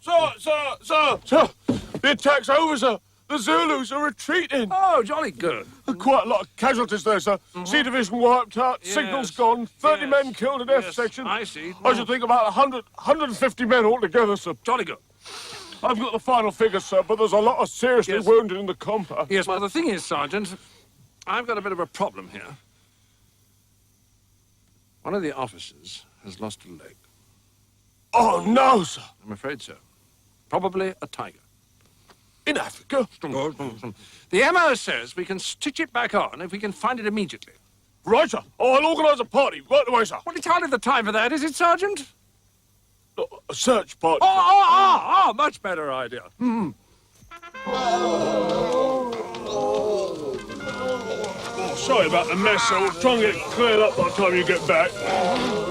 Sir, the attack's over, sir. The Zulus are retreating. Oh, jolly good. Quite a lot of casualties there, sir. C Division wiped out, signals gone, 30 men killed in F section. I see. I should think about 150 men altogether, sir. Jolly good. I've got the final figures, sir, but there's a lot of seriously wounded in the compound. Yes, well, the thing is, Sergeant, I've got a bit of a problem here. One of the officers has lost a leg. Oh, no, sir. I'm afraid so. Probably a tiger. In Africa? The MO says we can stitch it back on if we can find it immediately. Right, sir. I'll organise a party right away, sir. Well, it's hardly the time for that, is it, Sergeant? A search party. Much better idea. Sorry about the mess, sir. We'll try and get it cleared up by the time you get back.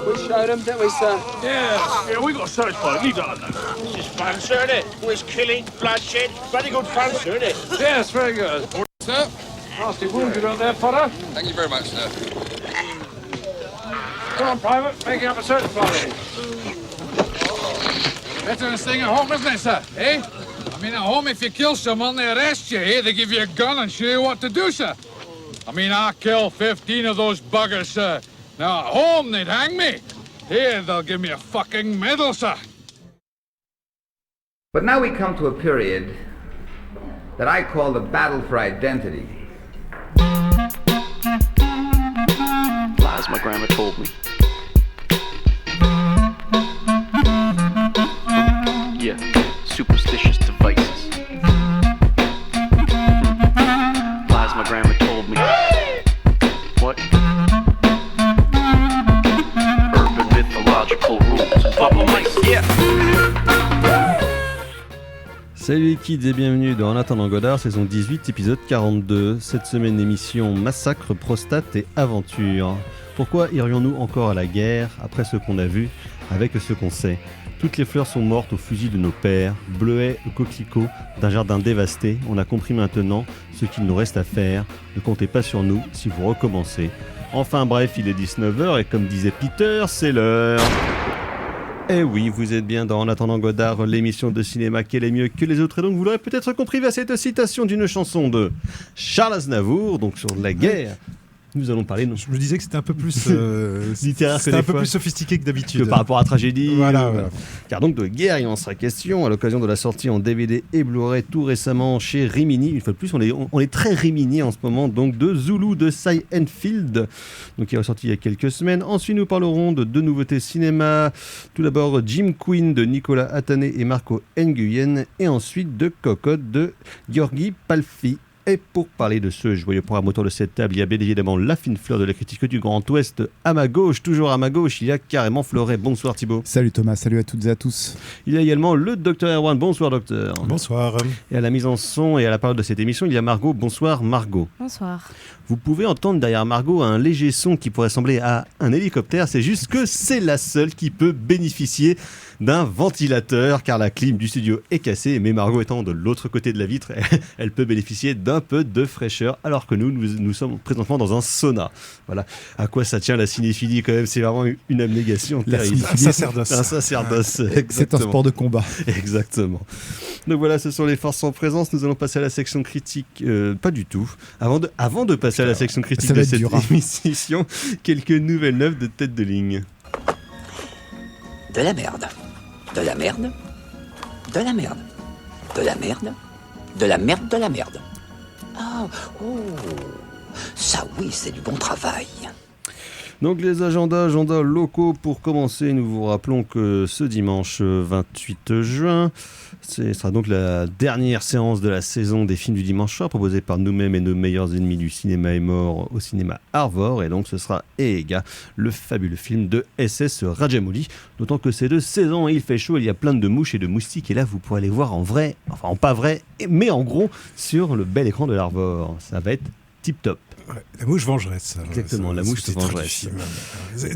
We showed him, didn't we, sir? Yeah, we got a search party. Need that, though. This is fun, sir, isn't it? Always killing, bloodshed. Very good fun, sir, isn't it? Yes, very good. Sir? Nasty wound you got there, Potter. Thank you very much, sir. Come on, Private, making up a search party. Better than staying at home, isn't it, sir? Eh? I mean, at home, if you kill someone, they arrest you, eh? They give you a gun and show you what to do, sir. I mean, I killed 15 of those buggers, sir. Now, at home, they'd hang me. Here, they'll give me a fucking medal, sir. But now we come to a period that I call the battle for identity. Lies my grandma told me. Yeah, superstitious devices. Lies my grandma told me. What? Urban mythological rules and bubble mice, yeah. Salut les kids et bienvenue dans En attendant Godard, saison 18, épisode 42. Cette semaine émission Massacre, Prostate et Aventure. Pourquoi irions-nous encore à la guerre après ce qu'on a vu avec ce qu'on sait? Toutes les fleurs sont mortes au fusil de nos pères, bleuets ou coquelicots d'un jardin dévasté. On a compris maintenant ce qu'il nous reste à faire. Ne comptez pas sur nous si vous recommencez. Enfin bref, il est 19h et comme disait Peter, c'est l'heure. Eh oui, vous êtes bien dans En attendant Godard, l'émission de cinéma qui est mieux que les autres. Et donc vous l'aurez peut-être compris via cette citation d'une chanson de Charles Aznavour, donc sur la guerre. Nous allons parler. Je me disais que c'était un peu plus littéraire, c'était un peu plus sophistiqué que d'habitude. Que par rapport à Tragédie. Voilà. Car donc de guerre, il en sera question à l'occasion de la sortie en DVD et Blu-ray tout récemment chez Rimini. Une fois de plus, on est très Rimini en ce moment, donc de Zulu de Cy Enfield, donc qui est ressorti il y a quelques semaines. Ensuite, nous parlerons de deux nouveautés cinéma. Tout d'abord, Jim Queen de Nicolas Atane et Marco Nguyen, et ensuite de Cocotte de Gheorghi Palfi. Et pour parler de ce joyeux programme autour de cette table, il y a bien évidemment la fine fleur de la critique du Grand Ouest à ma gauche. Toujours à ma gauche, il y a carrément Fleuret. Bonsoir Thibaut. Salut Thomas, salut à toutes et à tous. Il y a également le docteur Erwan. Bonsoir docteur. Bonsoir. Et à la mise en son et à la parole de cette émission, il y a Margot. Bonsoir Margot. Bonsoir. Vous pouvez entendre derrière Margot un léger son qui pourrait ressembler à un hélicoptère. C'est juste que c'est la seule qui peut bénéficier d'un ventilateur car la clim du studio est cassée. Mais Margot étant de l'autre côté de la vitre, elle peut bénéficier d'un peu de fraîcheur alors que nous sommes présentement dans un sauna. Voilà. À quoi ça tient la cinéphilie quand même? C'est vraiment une abnégation terrible. Un sacerdoce. Un sacerdoce. C'est un sport de combat. Exactement. Donc voilà, ce sont les forces en présence. Nous allons passer à la section critique. Pas du tout. Avant de passer à la section critique de cette émission, quelques nouvelles neuves de tête de ligne. De la merde. De la merde. De la merde. De la merde. De la merde, de la merde. Ah, oh, ça oui, c'est du bon travail. Donc les agendas locaux pour commencer, nous vous rappelons que ce dimanche 28 juin, ce sera donc la dernière séance de la saison des films du dimanche soir proposée par nous-mêmes et nos meilleurs ennemis du cinéma est mort au cinéma Arvor, et donc ce sera Ega, le fabuleux film de SS Rajamouli, d'autant que c'est de saison et il fait chaud, il y a plein de mouches et de moustiques et là vous pourrez les voir en vrai, enfin en pas vrai, mais en gros sur le bel écran de l'Arvor, ça va être tip top. Ouais, la mouche vengeresse. Exactement, la mouche vengeresse.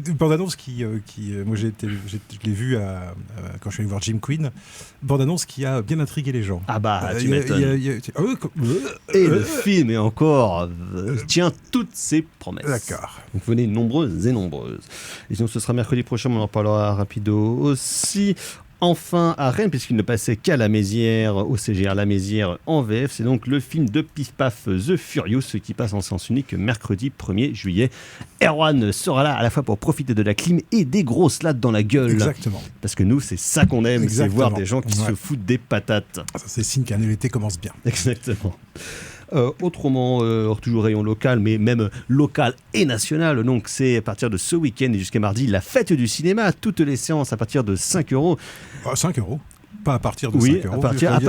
Une bande-annonce qui moi je l'ai vue quand je suis allé voir Jim Queen, bande-annonce qui a bien intrigué les gens. Ah bah, tu m'étonnes. Et le film est encore tient toutes ses promesses. D'accord. Donc venez nombreuses et nombreuses. Et sinon ce sera mercredi prochain, on en parlera rapido aussi. enfin à Rennes, puisqu'il ne passait qu'à la Mézières, au CGR La Mézières en VF. C'est donc le film de Pif Paf The Furious qui passe en sens unique mercredi 1er juillet. Erwan sera là à la fois pour profiter de la clim et des grosses lattes dans la gueule. Exactement. Parce que nous, c'est ça qu'on aime, c'est voir des gens qui Ouais. se foutent des patates. Ça, c'est signe qu'un l'été commence bien. Exactement. Autrement, toujours rayon local, mais même local et national. Donc, c'est à partir de ce week-end et jusqu'à mardi, la fête du cinéma. Toutes les séances à partir de 5 €. 5 €. Pas à partir de Oui, 5 €. à partir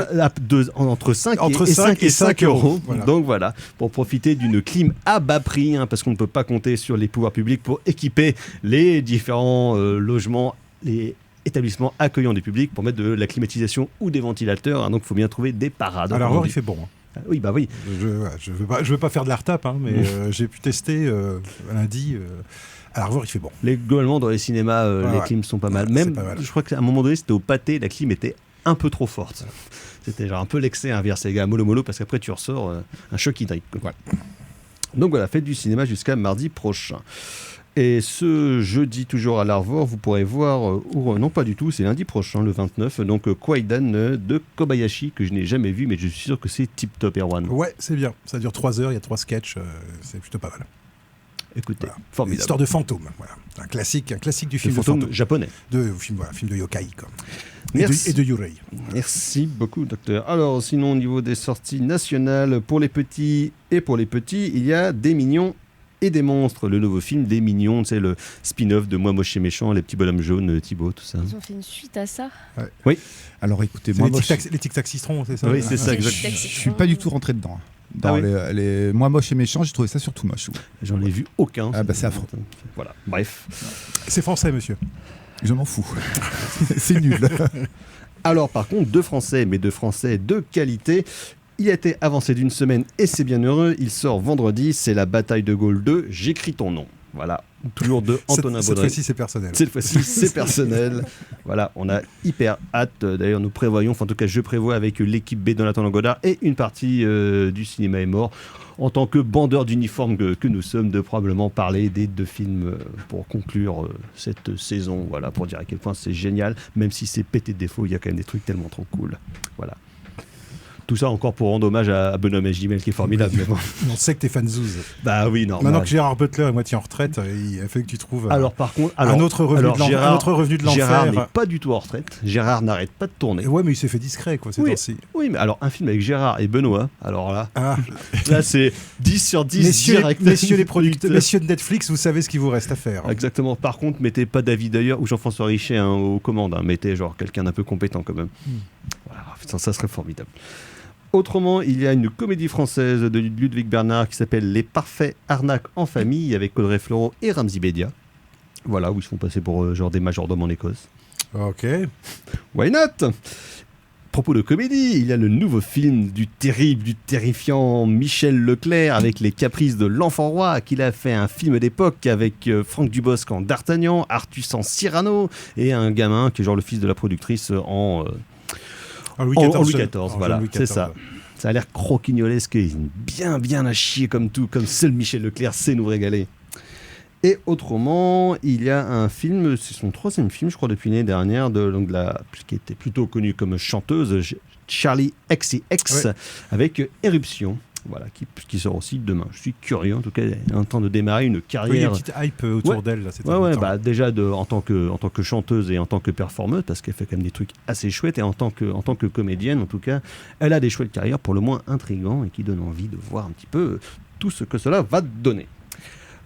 entre 5 Entre et 5 5 et 5 €. Voilà. Donc voilà, pour profiter d'une clim à bas prix, hein, parce qu'on ne peut pas compter sur les pouvoirs publics pour équiper les différents logements, les établissements accueillants du public pour mettre de la climatisation ou des ventilateurs. Hein, donc il faut bien trouver des parades. Alors, voir, il fait bon. Hein. Oui, bah oui. Je veux pas faire de la retape, hein, mais j'ai pu tester lundi. À revoir, il fait bon. Globalement, dans les cinémas, les clims sont pas mal. Même, pas mal. je crois qu'à un moment donné, c'était au pâté, la clim était un peu trop forte. C'était genre un peu l'excès inverse, les gars, mollo, parce qu'après tu ressors un choc hydrique. Voilà. Donc voilà, fête du cinéma jusqu'à mardi prochain. Et ce jeudi, toujours à l'Arvor, vous pourrez voir, non pas du tout, c'est lundi prochain, le 29, donc Kwaidan de Kobayashi, que je n'ai jamais vu, mais je suis sûr que c'est tip top, Erwan. Ouais, c'est bien. Ça dure 3 heures, il y a 3 sketchs, c'est plutôt pas mal. Écoutez, Voilà. formidable. Histoire de fantôme, voilà. Un classique du film de fantôme fantôme. japonais. Film de yokai, quoi. Merci. Et de yurei. Merci beaucoup, docteur. Alors, sinon, au niveau des sorties nationales, pour les petits et pour les petits, il y a Des Mignons et des Monstres, le nouveau film Des Mignons, c'est le spin-off de Moi Moche et Méchant, les petits bonhommes jaunes, Thibaut, tout ça. Ils ont fait une suite à ça. Oui. Alors écoutez, C'est moi, les tic-tac citron, c'est ça? Oui, c'est ça, Les exactement. tic-tac je suis pas du tout rentré dedans. Dans oui. les Moi Moche et Méchant, j'ai trouvé ça surtout moche. J'en ai vu aucun. Ah bah c'est affreux. Voilà, bref. C'est français, monsieur. Je m'en fous. C'est nul. Alors, par contre, deux Français de qualité. Il a été avancé d'une semaine et c'est bien heureux. Il sort vendredi, c'est La Bataille de Gaulle 2, J'écris ton nom. Voilà, toujours de Antonin Cette Baudry. fois-ci, c'est personnel. Cette fois-ci, c'est personnel. Voilà, on a hyper hâte. D'ailleurs, nous prévoyons, enfin en tout cas, je prévois avec l'équipe B de Nathan Godard et une partie du cinéma est mort, en tant que bandeur d'uniforme que nous sommes, de probablement parler des deux films pour conclure cette saison. Voilà, pour dire à quel point c'est génial, même si c'est pété de défauts, il y a quand même des trucs tellement trop cool. Voilà. Tout ça encore pour rendre hommage à Benoît Magimel qui est formidable. Mais bon. On sait que t'es fan Zouz. Bah oui, normal. Maintenant que Gérard Butler est moitié en retraite, il a fallu que tu trouves alors, par contre, un autre revenu de l'enfer. Gérard n'est pas du tout en retraite. Gérard n'arrête pas de tourner. Ouais, mais il s'est fait discret, quoi, ces temps-ci. Oui, mais alors un film avec Gérard et Benoît, alors là, là c'est 10 sur 10 direct. Messieurs les producteurs, messieurs de Netflix, vous savez ce qu'il vous reste à faire. Exactement. Par contre, mettez pas David d'ailleurs ou Jean-François Richet aux commandes. Hein. Mettez genre quelqu'un d'un peu compétent quand même. Voilà, ça serait formidable. Autrement, il y a une comédie française de Ludwig Bernard qui s'appelle Les Parfaits Arnaques en famille avec Audrey Fleurot et Ramzy Bedia. Voilà, où ils se font passer pour genre des majordomes en Écosse. Ok. Why not? Propos de comédie, il y a le nouveau film du terrible, du terrifiant Michel Leclerc avec les caprices de l'enfant roi, qu'il a fait un film d'époque avec Franck Dubosc en D'Artagnan, Artus en Cyrano et un gamin qui est genre le fils de la productrice en Louis XIV, voilà, c'est ça. Ça a l'air croquignolesque et bien à chier comme tout, comme seul Michel Leclerc sait nous régaler. Et autrement, il y a un film, c'est son 3e film, je crois, depuis l'année dernière, qui était plutôt connue comme chanteuse, Charlie XCX, ouais. Avec Éruption. Voilà, qui sort aussi demain. Je suis curieux, en tout cas, elle est en train de démarrer une carrière. Il y a une petite hype autour d'elle. Là, bah, déjà en tant que chanteuse et en tant que performeuse, parce qu'elle fait quand même des trucs assez chouettes, et en tant que comédienne, en tout cas, elle a des chouettes carrières pour le moins intrigants et qui donnent envie de voir un petit peu tout ce que cela va donner.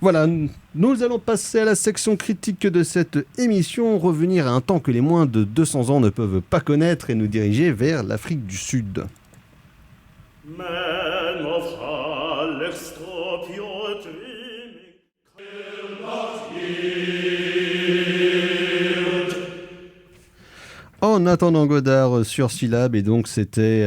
Voilà, nous allons passer à la section critique de cette émission, revenir à un temps que les moins de 200 ans ne peuvent pas connaître et nous diriger vers l'Afrique du Sud. Man of Alex stop your dreaming, will not yield. En attendant Godard sur Syllab, et donc c'était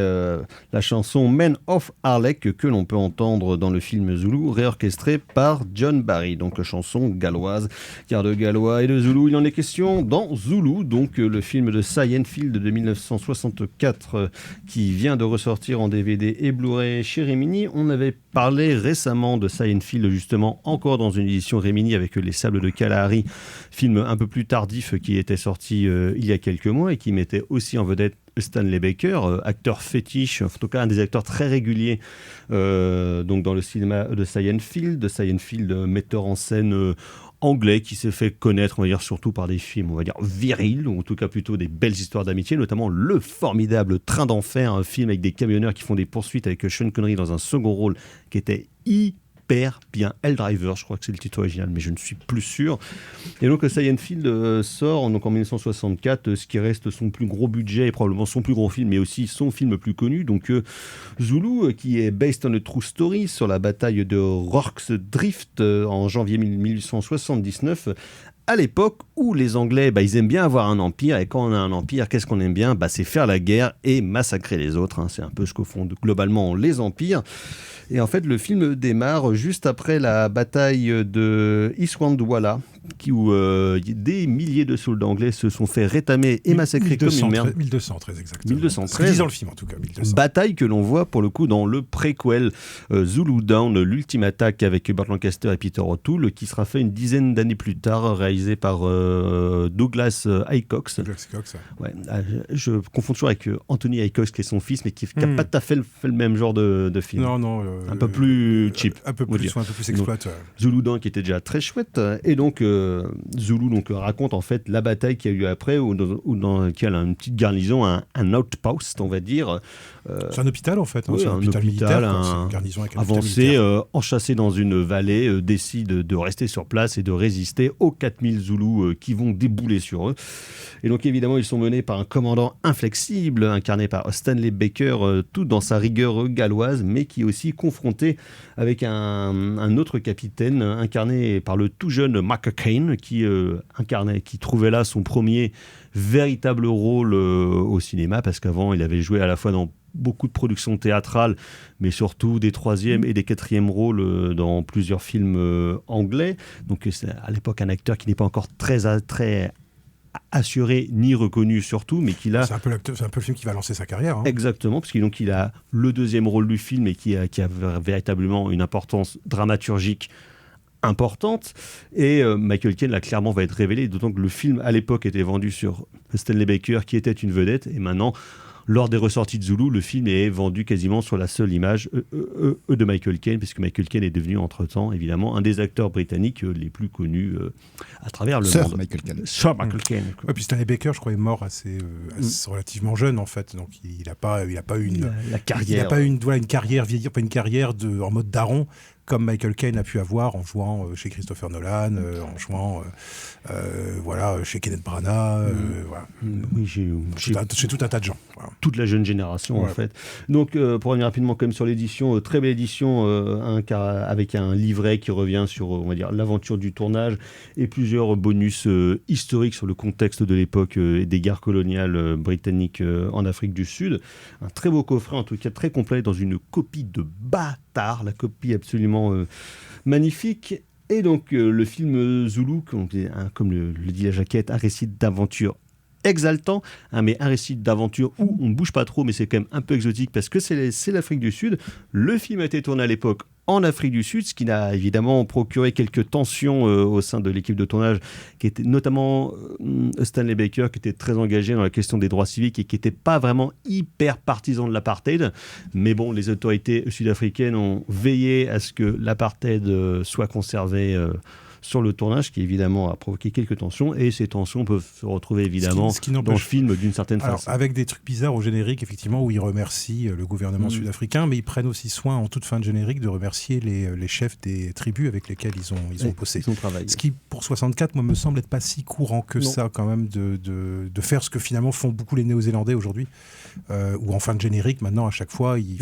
la chanson Men of Harlech que l'on peut entendre dans le film Zulu, réorchestrée par John Barry, donc chanson galloise. Car de gallois et de Zulu, il en est question dans Zulu, donc le film de Cy Enfield de 1964 qui vient de ressortir en DVD et Blu-ray chez Rimini. On avait parlait récemment de Seinfeld, justement, encore dans une édition Remini avec Les Sables de Kalahari, film un peu plus tardif qui était sorti il y a quelques mois et qui mettait aussi en vedette Stanley Baker, acteur fétiche, en tout cas un des acteurs très réguliers donc dans le cinéma de Seinfeld, metteur en scène anglais qui s'est fait connaître, on va dire, surtout par des films, on va dire, virils, ou en tout cas plutôt des belles histoires d'amitié, notamment le formidable Train d'enfer, un film avec des camionneurs qui font des poursuites avec Sean Connery dans un second rôle qui était hyper bien. Helldriver, je crois que c'est le titre original, mais je ne suis plus sûr. Et donc Seinfeld sort donc en 1964 ce qui reste son plus gros budget et probablement son plus gros film, mais aussi son film le plus connu, donc Zulu, qui est based on a true story sur la bataille de Rorke's Drift en janvier 1879, à l'époque où les Anglais, ils aiment bien avoir un empire, et quand on a un empire, qu'est-ce qu'on aime bien ? C'est faire la guerre et massacrer les autres, hein. C'est un peu ce que font globalement les empires. Et en fait, le film démarre juste après la bataille de Iswandwala, où des milliers de soldats anglais se sont fait rétamer et massacrer comme une merde. 1200, très exactement. 1213. Disons le film, en tout cas. 1200. Bataille que l'on voit, pour le coup, dans le préquel Zulu Down, l'ultime attaque avec Burt Lancaster et Peter O'Toole, qui sera fait une dizaine d'années plus tard, réalisé par Douglas Hicox. Ouais, je confonds toujours avec Anthony Hicox, qui est son fils, mais qui n'a pas tout à fait le même genre de film. Non. Un peu plus cheap. Un peu plus exploiteur. Zulu Down, qui était déjà très chouette. Et donc, Zulu raconte en fait la bataille qui a eu après, dans laquelle une petite garnison, un outpost, on va dire. C'est un hôpital en fait, oui, c'est un hôpital militaire, une garnison avec un avancé, enchâssé dans une vallée, décide de rester sur place et de résister aux 4000 Zoulous qui vont débouler sur eux. Et donc évidemment, ils sont menés par un commandant inflexible, incarné par Stanley Baker, tout dans sa rigueur galloise, mais qui est aussi confronté avec un autre capitaine, incarné par le tout jeune McCain, qui trouvait là son premier véritable rôle au cinéma, parce qu'avant, il avait joué à la fois dans beaucoup de productions théâtrales, mais surtout des troisièmes et des quatrièmes rôles dans plusieurs films anglais. Donc c'est à l'époque un acteur qui n'est pas encore très assuré ni reconnu surtout, mais qu'il a... C'est un peu le film qui va lancer sa carrière. Hein. Exactement, parce qu'il a le deuxième rôle du film et qui a véritablement une importance dramaturgique importante, et Michael Caine là clairement va être révélé, d'autant que le film à l'époque était vendu sur Stanley Baker qui était une vedette, et maintenant lors des ressorties de Zulu, le film est vendu quasiment sur la seule image de Michael Caine, puisque Michael Caine est devenu entre-temps évidemment un des acteurs britanniques les plus connus à travers le monde. Michael Caine. Sir Michael Caine. Ouais, puis Stanley Baker, je crois, est mort assez relativement jeune en fait, donc il n'a pas eu une carrière, une carrière vieillir, pas une carrière en mode daron, comme Michael Caine a pu avoir en jouant chez Christopher Nolan, en jouant chez Kenneth Branagh, Oui, chez tout un tas de gens. Voilà. Toute la jeune génération, en fait. Donc, pour revenir rapidement quand même sur l'édition, très belle édition, avec un livret qui revient sur, on va dire, l'aventure du tournage et plusieurs bonus historiques sur le contexte de l'époque et des guerres coloniales britanniques en Afrique du Sud. Un très beau coffret, en tout cas très complet, dans une copie de bâtard, la copie absolument magnifique. Et donc le film Zulu, comme le dit la jaquette, un récit d'aventure exaltant, mais un récit d'aventure où on ne bouge pas trop, mais c'est quand même un peu exotique parce que c'est l'Afrique du Sud. Le film a été tourné à l'époque en Afrique du Sud, ce qui a évidemment procuré quelques tensions au sein de l'équipe de tournage, qui était notamment Stanley Baker, qui était très engagé dans la question des droits civiques et qui n'était pas vraiment hyper partisan de l'apartheid. Mais bon, les autorités sud-africaines ont veillé à ce que l'apartheid soit conservé sur le tournage, qui évidemment a provoqué quelques tensions, et ces tensions peuvent se retrouver évidemment dans le film d'une certaine façon. Avec des trucs bizarres au générique, effectivement, où ils remercient le gouvernement sud-africain, mais ils prennent aussi soin en toute fin de générique de remercier les chefs des tribus avec lesquels ils ont bossé. Ils ont travaillé. Ce qui, pour 64, moi, me semble être pas si courant que ça, quand même, de faire ce que finalement font beaucoup les Néo-Zélandais aujourd'hui, où en fin de générique, maintenant, à chaque fois, ils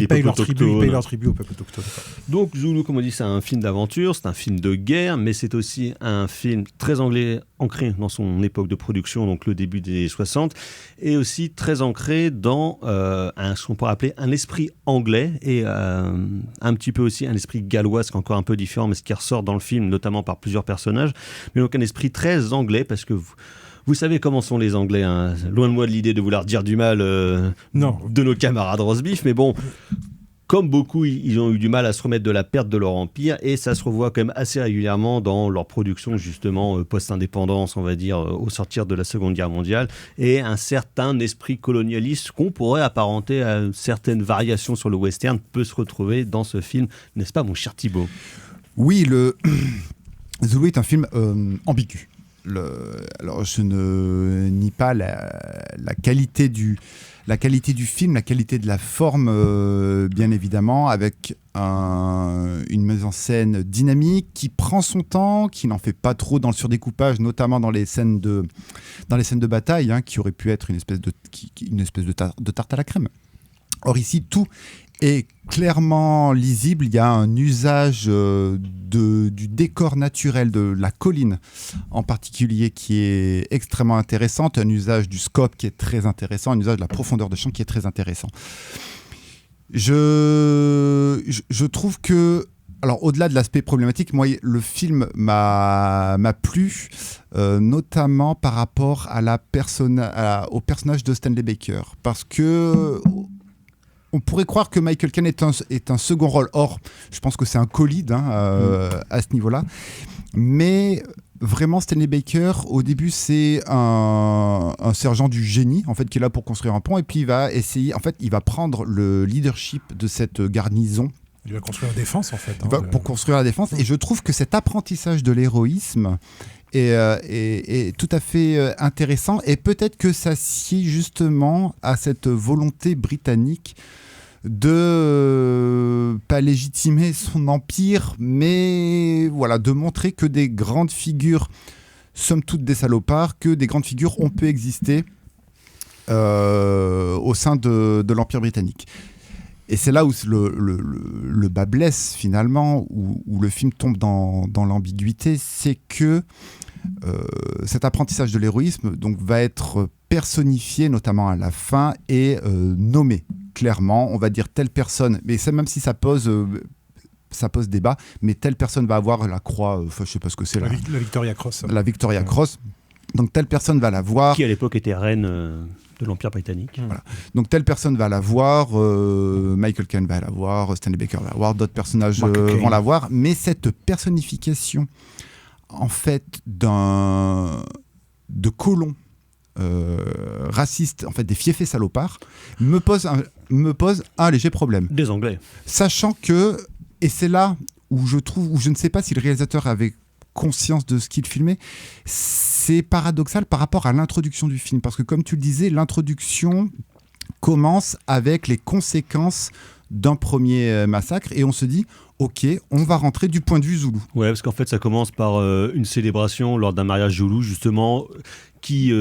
payent leur tribut au peuple autochtone. Donc Zulu, comme on dit, c'est un film d'aventure, c'est un film de guerre, mais c'est aussi un film très anglais, ancré dans son époque de production, donc le début des années 60, et aussi très ancré dans ce qu'on pourrait appeler un esprit anglais, et un petit peu aussi un esprit gallois, ce qui est encore un peu différent, mais ce qui ressort dans le film, notamment par plusieurs personnages, mais donc un esprit très anglais, parce que vous savez comment sont les Anglais, hein. Loin de moi de l'idée de vouloir dire du mal de nos camarades roast beef, mais bon, comme beaucoup, ils ont eu du mal à se remettre de la perte de leur empire, et ça se revoit quand même assez régulièrement dans leur production, justement, post-indépendance, on va dire, au sortir de la Seconde Guerre mondiale, et un certain esprit colonialiste qu'on pourrait apparenter à certaines variations sur le western peut se retrouver dans ce film, n'est-ce pas, mon cher Thibaut ? Oui, Zulu est un film ambigu. Alors, je ne nie pas la qualité du film, la qualité de la forme, bien évidemment, avec une mise en scène dynamique qui prend son temps, qui n'en fait pas trop dans le surdécoupage, notamment dans les scènes de bataille, hein, qui aurait pu être une espèce de tarte à la crème. Or ici, tout est clairement lisible. Il y a un usage du décor naturel de la colline en particulier qui est extrêmement intéressant, un usage du scope qui est très intéressant, un usage de la profondeur de champ qui est très intéressant. Je trouve que, alors au-delà de l'aspect problématique, moi le film m'a plu, notamment par rapport au personnage de Stanley Baker, parce que on pourrait croire que Michael Caine est un second rôle. Or, je pense que c'est un co-lead à ce niveau-là. Mais vraiment, Stanley Baker, au début, c'est un sergent du génie, en fait, qui est là pour construire un pont. Et puis, il va prendre le leadership de cette garnison. Il va construire la défense, en fait. Pour construire la défense. Et je trouve que cet apprentissage de l'héroïsme est tout à fait intéressant, et peut-être que ça sied justement à cette volonté britannique de pas légitimer son empire, mais voilà, de montrer que des grandes figures, somme toute des salopards, que des grandes figures ont pu exister au sein de l'Empire britannique. Et c'est là où le bas blesse finalement, où le film tombe dans l'ambiguïté, c'est que cet apprentissage de l'héroïsme donc, va être personnifié, notamment à la fin, et nommé clairement. On va dire telle personne, mais même si ça pose débat, mais telle personne va avoir la croix, je ne sais pas ce que c'est. La Victoria Cross. La Victoria Cross. Donc telle personne va la voir. Qui à l'époque était reine de l'Empire britannique. Voilà. Donc telle personne va la voir, Michael Caine va la voir, Stanley Baker va la voir, d'autres personnages vont la voir, mais cette personnification en fait de colons racistes, en fait des fiefés salopards, me pose un léger problème. Des Anglais. Sachant que, et c'est là où je ne sais pas si le réalisateur avait conscience de ce qu'il filmait, c'est paradoxal par rapport à l'introduction du film, parce que comme tu le disais, l'introduction commence avec les conséquences d'un premier massacre, et on se dit ok, on va rentrer du point de vue zoulou. Ouais, parce qu'en fait ça commence par une célébration lors d'un mariage zoulou justement, qui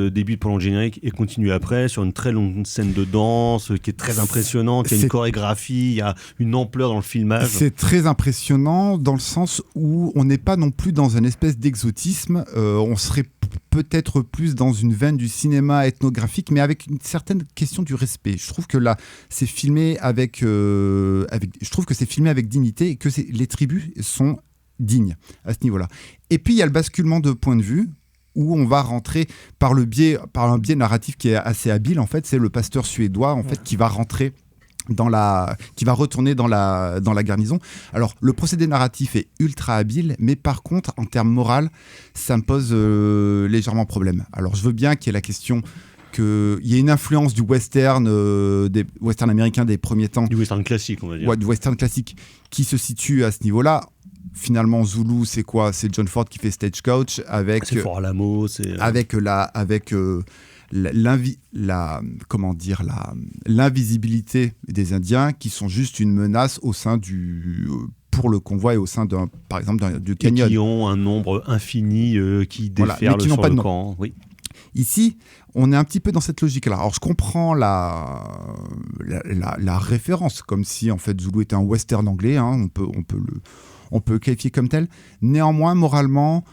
débute pendant le générique et continue après sur une très longue scène de danse qui est très impressionnante, il y a une chorégraphie, il y a une ampleur dans le filmage. C'est très impressionnant dans le sens où on n'est pas non plus dans une espèce d'exotisme, on serait peut-être plus dans une veine du cinéma ethnographique, mais avec une certaine question du respect. Je trouve que là, c'est filmé je trouve que c'est filmé avec dignité et que les tribus sont dignes à ce niveau-là. Et puis il y a le basculement de point de vue, où on va rentrer par un biais narratif qui est assez habile. En fait, c'est le pasteur suédois en fait qui va rentrer qui va retourner dans la garnison. Alors, le procédé narratif est ultra habile, mais par contre, en termes moral, ça me pose légèrement problème. Alors, je veux bien qu'il y ait la question qu'il y ait une influence du western, des westerns américains des premiers temps. Du western classique, on va dire. Ouais, du western classique, qui se situe à ce niveau-là. Finalement, Zulu, c'est quoi ? C'est John Ford qui fait Stagecoach avec. C'est Fort Alamo, c'est. Avec l'invisibilité des Indiens qui sont juste une menace au sein pour le convoi et au sein par exemple du canyon. Et qui ont un nombre infini qui déferle sur le camp. Oui. Ici, on est un petit peu dans cette logique-là. Alors, je comprends la référence, comme si en fait Zulu était un western anglais. Hein, on peut le qualifier comme tel. Néanmoins, moralement,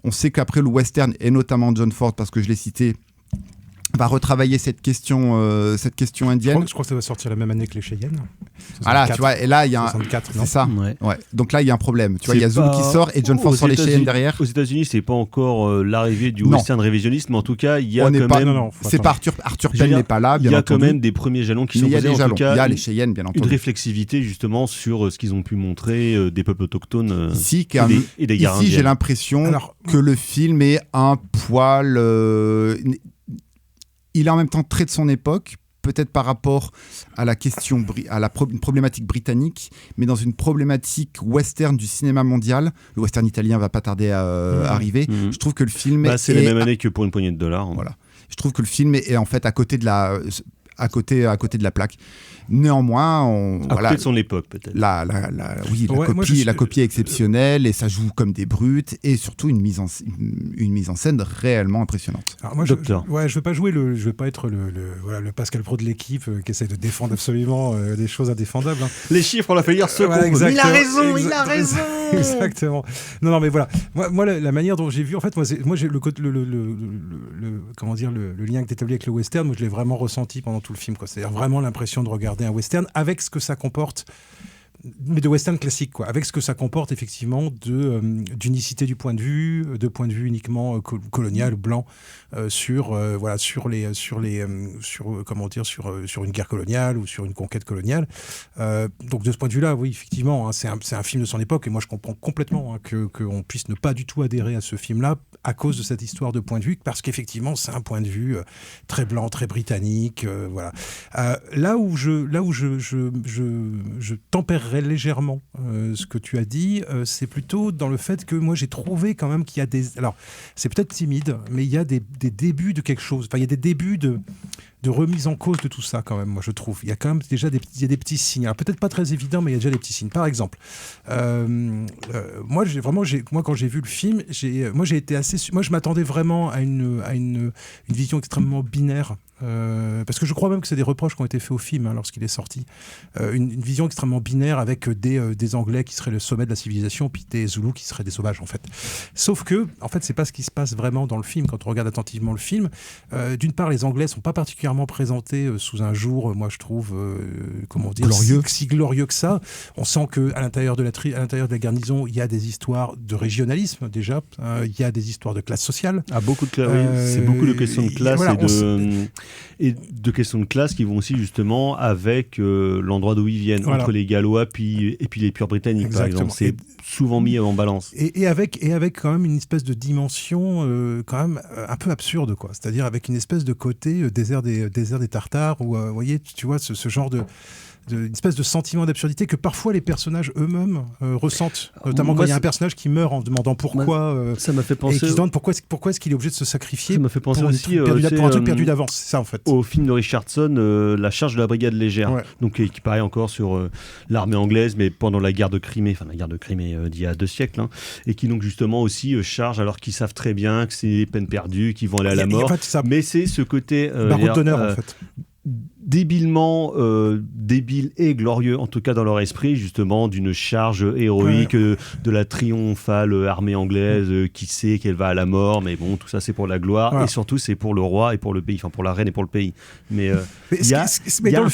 on sait qu'après le western, et notamment John Ford, parce que je l'ai cité, va retravailler cette question indienne. Je crois que ça va sortir la même année que les Cheyennes. Voilà, tu vois, et là il y a 64, non c'est ça. Ouais. Ouais. Donc là il y a un problème. Tu vois, il y a Zulu pas- qui sort et John Ford aux sort les États-Unis- Cheyennes derrière. Aux États-Unis, c'est pas encore l'arrivée du Non. western révisionniste, mais en tout cas, il y a On n'est quand pas. même. Non, faut C'est pas attendre. Arthur Je veux Penn dire, n'est pas là, il bien y a entendu. quand même des premiers jalons qui Mais sont il y a posés. des En jalons. tout cas, Il y a les une- Cheyennes, bien une entendu. réflexivité justement sur ce qu'ils ont pu montrer des peuples autochtones Ici, et des guerres ici j'ai indiennes. l'impression Alors- que le film est un poil. Il est en même temps très de son époque, peut-être par rapport à la question, une problématique britannique, mais dans une problématique western du cinéma mondial. Le western italien va pas tarder à arriver. Je trouve que le film C'est la même année que Pour une poignée de dollars. Voilà. Je trouve que le film est en fait à côté de la plaque. Néanmoins, À côté de son époque, peut-être. La copie est exceptionnelle et ça joue comme des brutes et surtout une mise en scène réellement impressionnante. Alors moi, Docteur. je veux pas être le Pascal Pro de l'équipe qui essaie de défendre absolument des choses indéfendables. Hein. Les chiffres, on l'a fait lire ce Voilà, con. Il a raison, exactement. il a raison. Exactement. Non, mais voilà. Moi, la manière dont j'ai vu, en fait, moi j'ai le lien que tu établis avec le western, moi je l'ai vraiment ressenti pendant tout le film, quoi. C'est-à-dire vraiment l'impression de regarder un western avec ce que ça comporte, mais de western classique, quoi, avec ce que ça comporte effectivement d'unicité du point de vue uniquement colonial blanc sur une guerre coloniale ou sur une conquête coloniale. Donc de ce point de vue-là, oui, effectivement, hein, c'est un film de son époque et moi je comprends complètement qu'on puisse ne pas du tout adhérer à ce film-là à cause de cette histoire de point de vue, parce qu'effectivement c'est un point de vue très blanc, très britannique, voilà. Là où je tempérerais légèrement ce que tu as dit, c'est plutôt dans le fait que moi j'ai trouvé quand même qu'il y a des... Alors c'est peut-être timide, mais il y a des débuts de quelque chose, enfin il y a des débuts de remise en cause de tout ça quand même, moi je trouve. Il y a quand même déjà des petits signes. Alors peut-être pas très évidents, mais il y a déjà des petits signes. Par exemple, moi quand j'ai vu le film, j'ai été assez... Moi je m'attendais vraiment à une vision extrêmement binaire. Parce que je crois même que c'est des reproches qui ont été faits au film lorsqu'il est sorti. Une vision extrêmement binaire avec des Anglais qui seraient le sommet de la civilisation, puis des Zoulous qui seraient des sauvages en fait. Sauf que, en fait, c'est pas ce qui se passe vraiment dans le film. Quand on regarde attentivement le film, d'une part, les Anglais sont pas particulièrement présentés sous un jour, moi je trouve, glorieux. Si glorieux que ça. On sent que à l'intérieur de la garnison, il y a des histoires de régionalisme déjà. Il y a des histoires de classe sociale. Beaucoup de c'est beaucoup de questions de classe voilà, et de questions de classe qui vont aussi justement avec l'endroit d'où ils viennent, voilà. entre les Gallois et puis les purs Britanniques. Exactement. Par exemple. C'est souvent mis en balance. Et avec quand même une espèce de dimension quand même un peu absurde, quoi. C'est-à-dire avec une espèce de côté désert des Tartares, où vous voyez, tu vois, ce genre une espèce de sentiment d'absurdité que parfois les personnages eux-mêmes ressentent, notamment quand il y a un personnage qui meurt en demandant pourquoi, ça m'a fait penser, et qui se demande pourquoi est-ce qu'il est obligé de se sacrifier. Ça m'a fait penser pour aussi pour un truc perdu d'avance, c'est ça en fait. Au film de Richardson, La charge de la brigade légère, ouais. Donc qui paraît encore sur l'armée anglaise, mais pendant la guerre de Crimée, d'il y a 2 siècles, hein, et qui donc justement aussi charge alors qu'ils savent très bien que c'est peine perdue, qu'ils vont aller à la mort, en fait, ça... mais c'est ce côté baroud d'honneur en fait. Débilement débile et glorieux, en tout cas dans leur esprit, justement, d'une charge héroïque, de la triomphale armée anglaise qui sait qu'elle va à la mort, mais bon, tout ça c'est pour la gloire, voilà. et surtout c'est pour le roi et pour le pays, enfin pour la reine et pour le pays. Mais dans le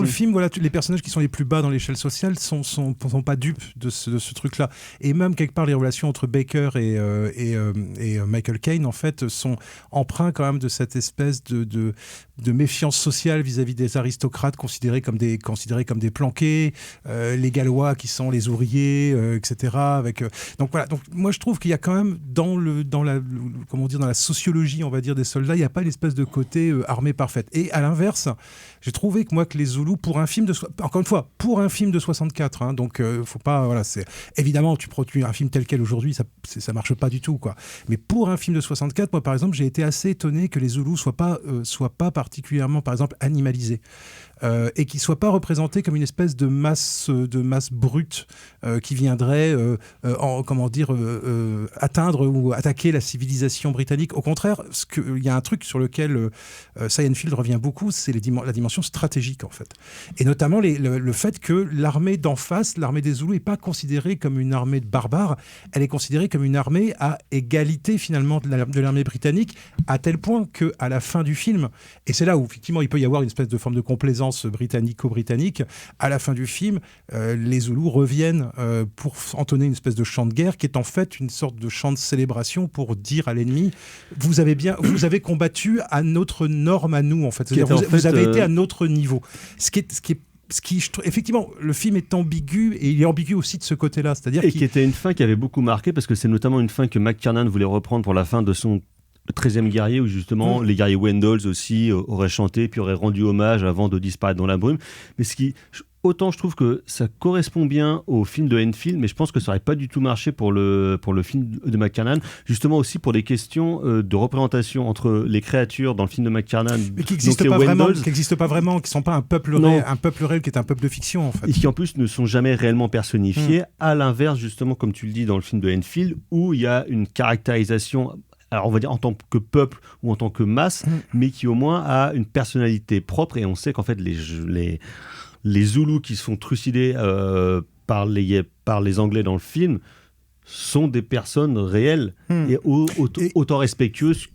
film, voilà, les personnages qui sont les plus bas dans l'échelle sociale sont pas dupes de ce truc-là. Et même quelque part, les relations entre Baker et Michael Caine, en fait, sont empreints quand même de cette espèce de méfiance sociale vis-à-vis des aristocrates considérés comme des planqués, les Gallois qui sont les ouvriers, etc. Donc voilà. Donc moi je trouve qu'il y a quand même dans la sociologie, on va dire, des soldats, il n'y a pas une espèce de côté armée parfaite. Et à l'inverse, j'ai trouvé que les Zoulous, pour un film de 64, hein, donc faut pas, voilà, c'est évidemment tu produis un film tel quel aujourd'hui, ça marche pas du tout, quoi. Mais pour un film de 64, moi par exemple, j'ai été assez étonné que les Zoulous soient pas particulièrement, par exemple, animés animalisé. Et qui ne soit pas représenté comme une espèce de masse brute qui viendrait atteindre ou attaquer la civilisation britannique. Au contraire, il y a un truc sur lequel Seinfeld revient beaucoup, c'est la dimension stratégique en fait. Et notamment le fait que l'armée d'en face, l'armée des Zoulous, n'est pas considérée comme une armée de barbares, elle est considérée comme une armée à égalité finalement de l'armée britannique, à tel point qu'à la fin du film, et c'est là où effectivement il peut y avoir une espèce de forme de complaisance britannico-britannique, à la fin du film, les Zoulous reviennent pour entonner une espèce de chant de guerre qui est en fait une sorte de chant de célébration pour dire à l'ennemi vous avez combattu à notre norme à nous en fait. Vous avez été à notre niveau. Effectivement, le film est ambigu et il est ambigu aussi de ce côté-là, c'est-à-dire qui était une fin qui avait beaucoup marqué parce que c'est notamment une fin que McTiernan voulait reprendre pour la fin de son 13e guerrier où justement les guerriers Wendels aussi auraient chanté puis auraient rendu hommage avant de disparaître dans la brume. Mais autant je trouve que ça correspond bien au film de Enfield, mais je pense que ça n'aurait pas du tout marché pour le film de McTiernan, justement aussi pour des questions de représentation entre les créatures dans le film de McTiernan, mais qui n'existent pas vraiment, qui ne sont pas un peuple réel, qui est un peuple de fiction en fait. Et qui en plus ne sont jamais réellement personnifiés, à l'inverse justement comme tu le dis dans le film de Enfield, où il y a une caractérisation, alors on va dire en tant que peuple ou en tant que masse, mais qui au moins a une personnalité propre, et on sait qu'en fait les Zoulous qui se font trucider par les Anglais dans le film sont des personnes réelles et autant respectueuses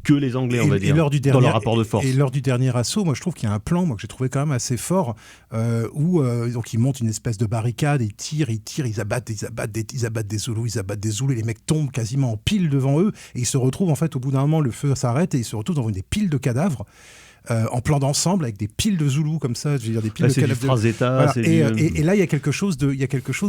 que les Anglais, on va dire, dans leur rapport de force. Et lors du dernier assaut, moi je trouve qu'il y a un plan que j'ai trouvé quand même assez fort où donc ils montent une espèce de barricade, ils tirent, ils abattent des Zoulous, et les mecs tombent quasiment en pile devant eux et ils se retrouvent en fait au bout d'un moment, le feu s'arrête et ils se retrouvent dans des piles de cadavres. En plan d'ensemble avec des piles de Zoulous comme ça, je veux dire des piles de cadavres. C'est du Frazetta. Voilà. Et là il y a quelque chose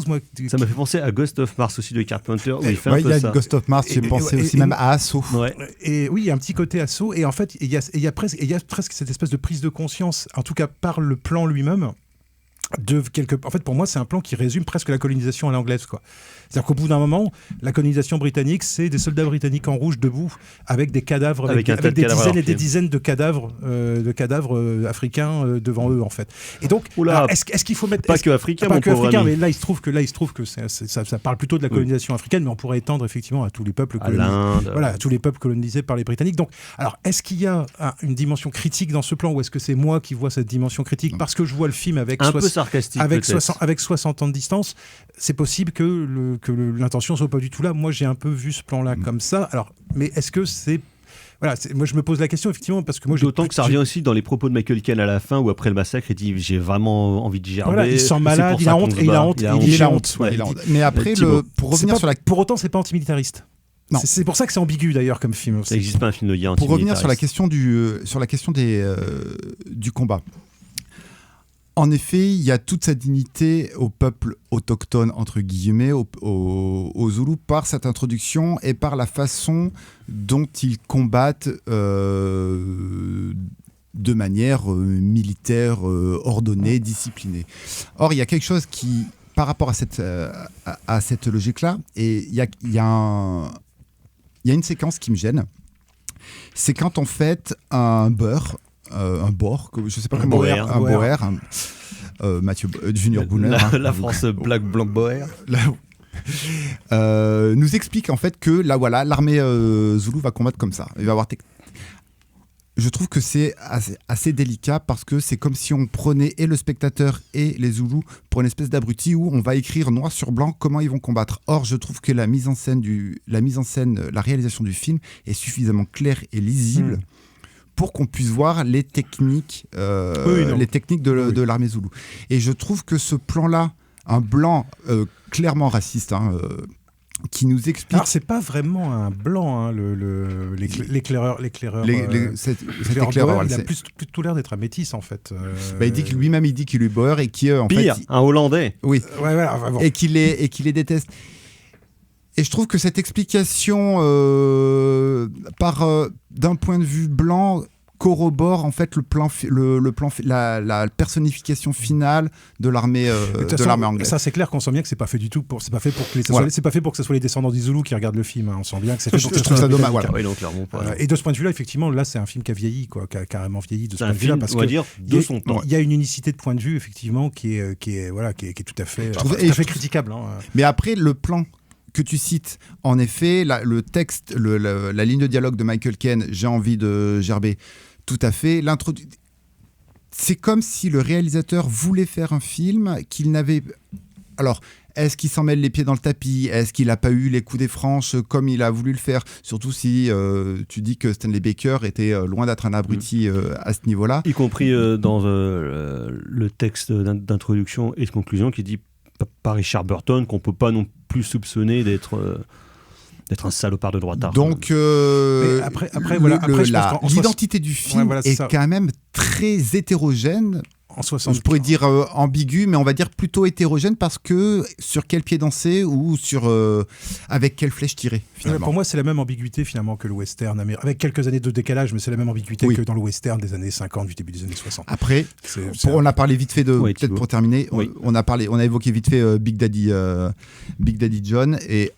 moi. Ça m'a fait penser à Ghost of Mars aussi de Carpenter où il fait un peu ça. Il y a Ghost of Mars, j'ai pensé aussi même à Assaut. Ouais. Et oui, il y a un petit côté Assaut et en fait il y a presque cette espèce de prise de conscience, en tout cas par le plan lui-même. En fait, pour moi, c'est un plan qui résume presque la colonisation à l'anglaise, quoi. C'est-à-dire qu'au bout d'un moment, la colonisation britannique, c'est des soldats britanniques en rouge debout, avec des cadavres, avec des dizaines et des dizaines de cadavres africains devant eux, en fait. Et donc, est-ce qu'il faut mettre pas que africains, mais là, il se trouve que ça parle plutôt de la colonisation africaine, mais on pourrait étendre effectivement à tous les peuples à tous les peuples colonisés par les Britanniques. Donc, alors, est-ce qu'il y a une dimension critique dans ce plan, ou est-ce que c'est moi qui vois cette dimension critique parce que je vois le film avec avec 60 ans de distance? C'est possible que l'intention soit pas du tout là. Moi, j'ai un peu vu ce plan-là comme ça. Alors, mais est-ce que c'est... Voilà, moi je me pose la question effectivement parce que moi d'autant que ça revient aussi dans les propos de Michael Caine à la fin où après le massacre il dit j'ai vraiment envie de gerber. Voilà, il se sent malade, il a honte, il a honte. Mais après pour revenir sur pour autant c'est pas antimilitariste. Non. C'est pour ça que c'est ambigu d'ailleurs comme film. Ça n'existe pas un film de guerre antimilitariste. Pour revenir sur la question du combat. En effet, il y a toute sa dignité au peuple autochtone, entre guillemets, aux Zoulous, par cette introduction et par la façon dont ils combattent de manière militaire, ordonnée, disciplinée. Or, il y a quelque chose qui, par rapport à cette logique-là, et il y a une séquence qui me gêne, c'est quand on fait un beurre, je sais pas comment dire, un boer, Mathieu Junior Booner, la France Black Blanc Boer, nous explique en fait que là voilà l'armée Zoulou va combattre comme ça. Il va avoir je trouve que c'est assez délicat parce que c'est comme si on prenait et le spectateur et les Zoulous pour une espèce d'abruti où on va écrire noir sur blanc comment ils vont combattre. Or, je trouve que la réalisation du film est suffisamment claire et lisible pour qu'on puisse voir les techniques, de l'armée Zoulou. Et je trouve que ce plan-là, un blanc clairement raciste, qui nous explique... Alors, c'est pas vraiment un blanc, l'éclaireur. Cet éclaireur, il a plus tout l'air d'être un métis, en fait. Il dit que lui-même, il dit qu'il est boer et qui en pire, un Hollandais. Oui. Ouais, voilà, bon. Et qu'il les déteste. Et je trouve que cette explication, d'un point de vue blanc, corrobore en fait la personnification finale de l'armée anglaise. Ça c'est clair qu'on sent bien que c'est pas fait du tout c'est pas fait pour que ce soit les descendants des Zoulous qui regardent le film. On sent bien que c'est fait pour que je trouve ça dommage. Voilà. Oui, donc, clairement pas. Et de ce point de vue-là, effectivement, là c'est un film qui a vieilli, quoi, qui a carrément vieilli de ce point de vue-là, parce on va dire de son temps. Il y a une unicité de point de vue effectivement qui est tout à fait critiquable. Hein. Mais après le plan que tu cites, en effet, le texte, la ligne de dialogue de Michael Caine, j'ai envie de gerber, tout à fait. C'est comme si le réalisateur voulait faire un film qu'il n'avait... Alors, est-ce qu'il s'en mêle les pieds dans le tapis ? Est-ce qu'il n'a pas eu les coups des franches comme il a voulu le faire ? Surtout si tu dis que Stanley Baker était loin d'être un abruti à ce niveau-là. Y compris dans le texte d'introduction et de conclusion qui dit par Richard Burton qu'on ne peut pas non plus soupçonner d'être un salopard de droitard. Donc, l'identité du film est quand même très hétérogène. Je pourrais dire ambigu, mais on va dire plutôt hétérogène parce que sur quel pied danser ou avec quelle flèche tirer. Pour moi, c'est la même ambiguïté finalement que le western, avec quelques années de décalage, mais c'est la même ambiguïté que dans le western des années 50, du début des années 60. Après, on a parlé vite fait peut-être pour terminer, on a évoqué vite fait Big Daddy John, et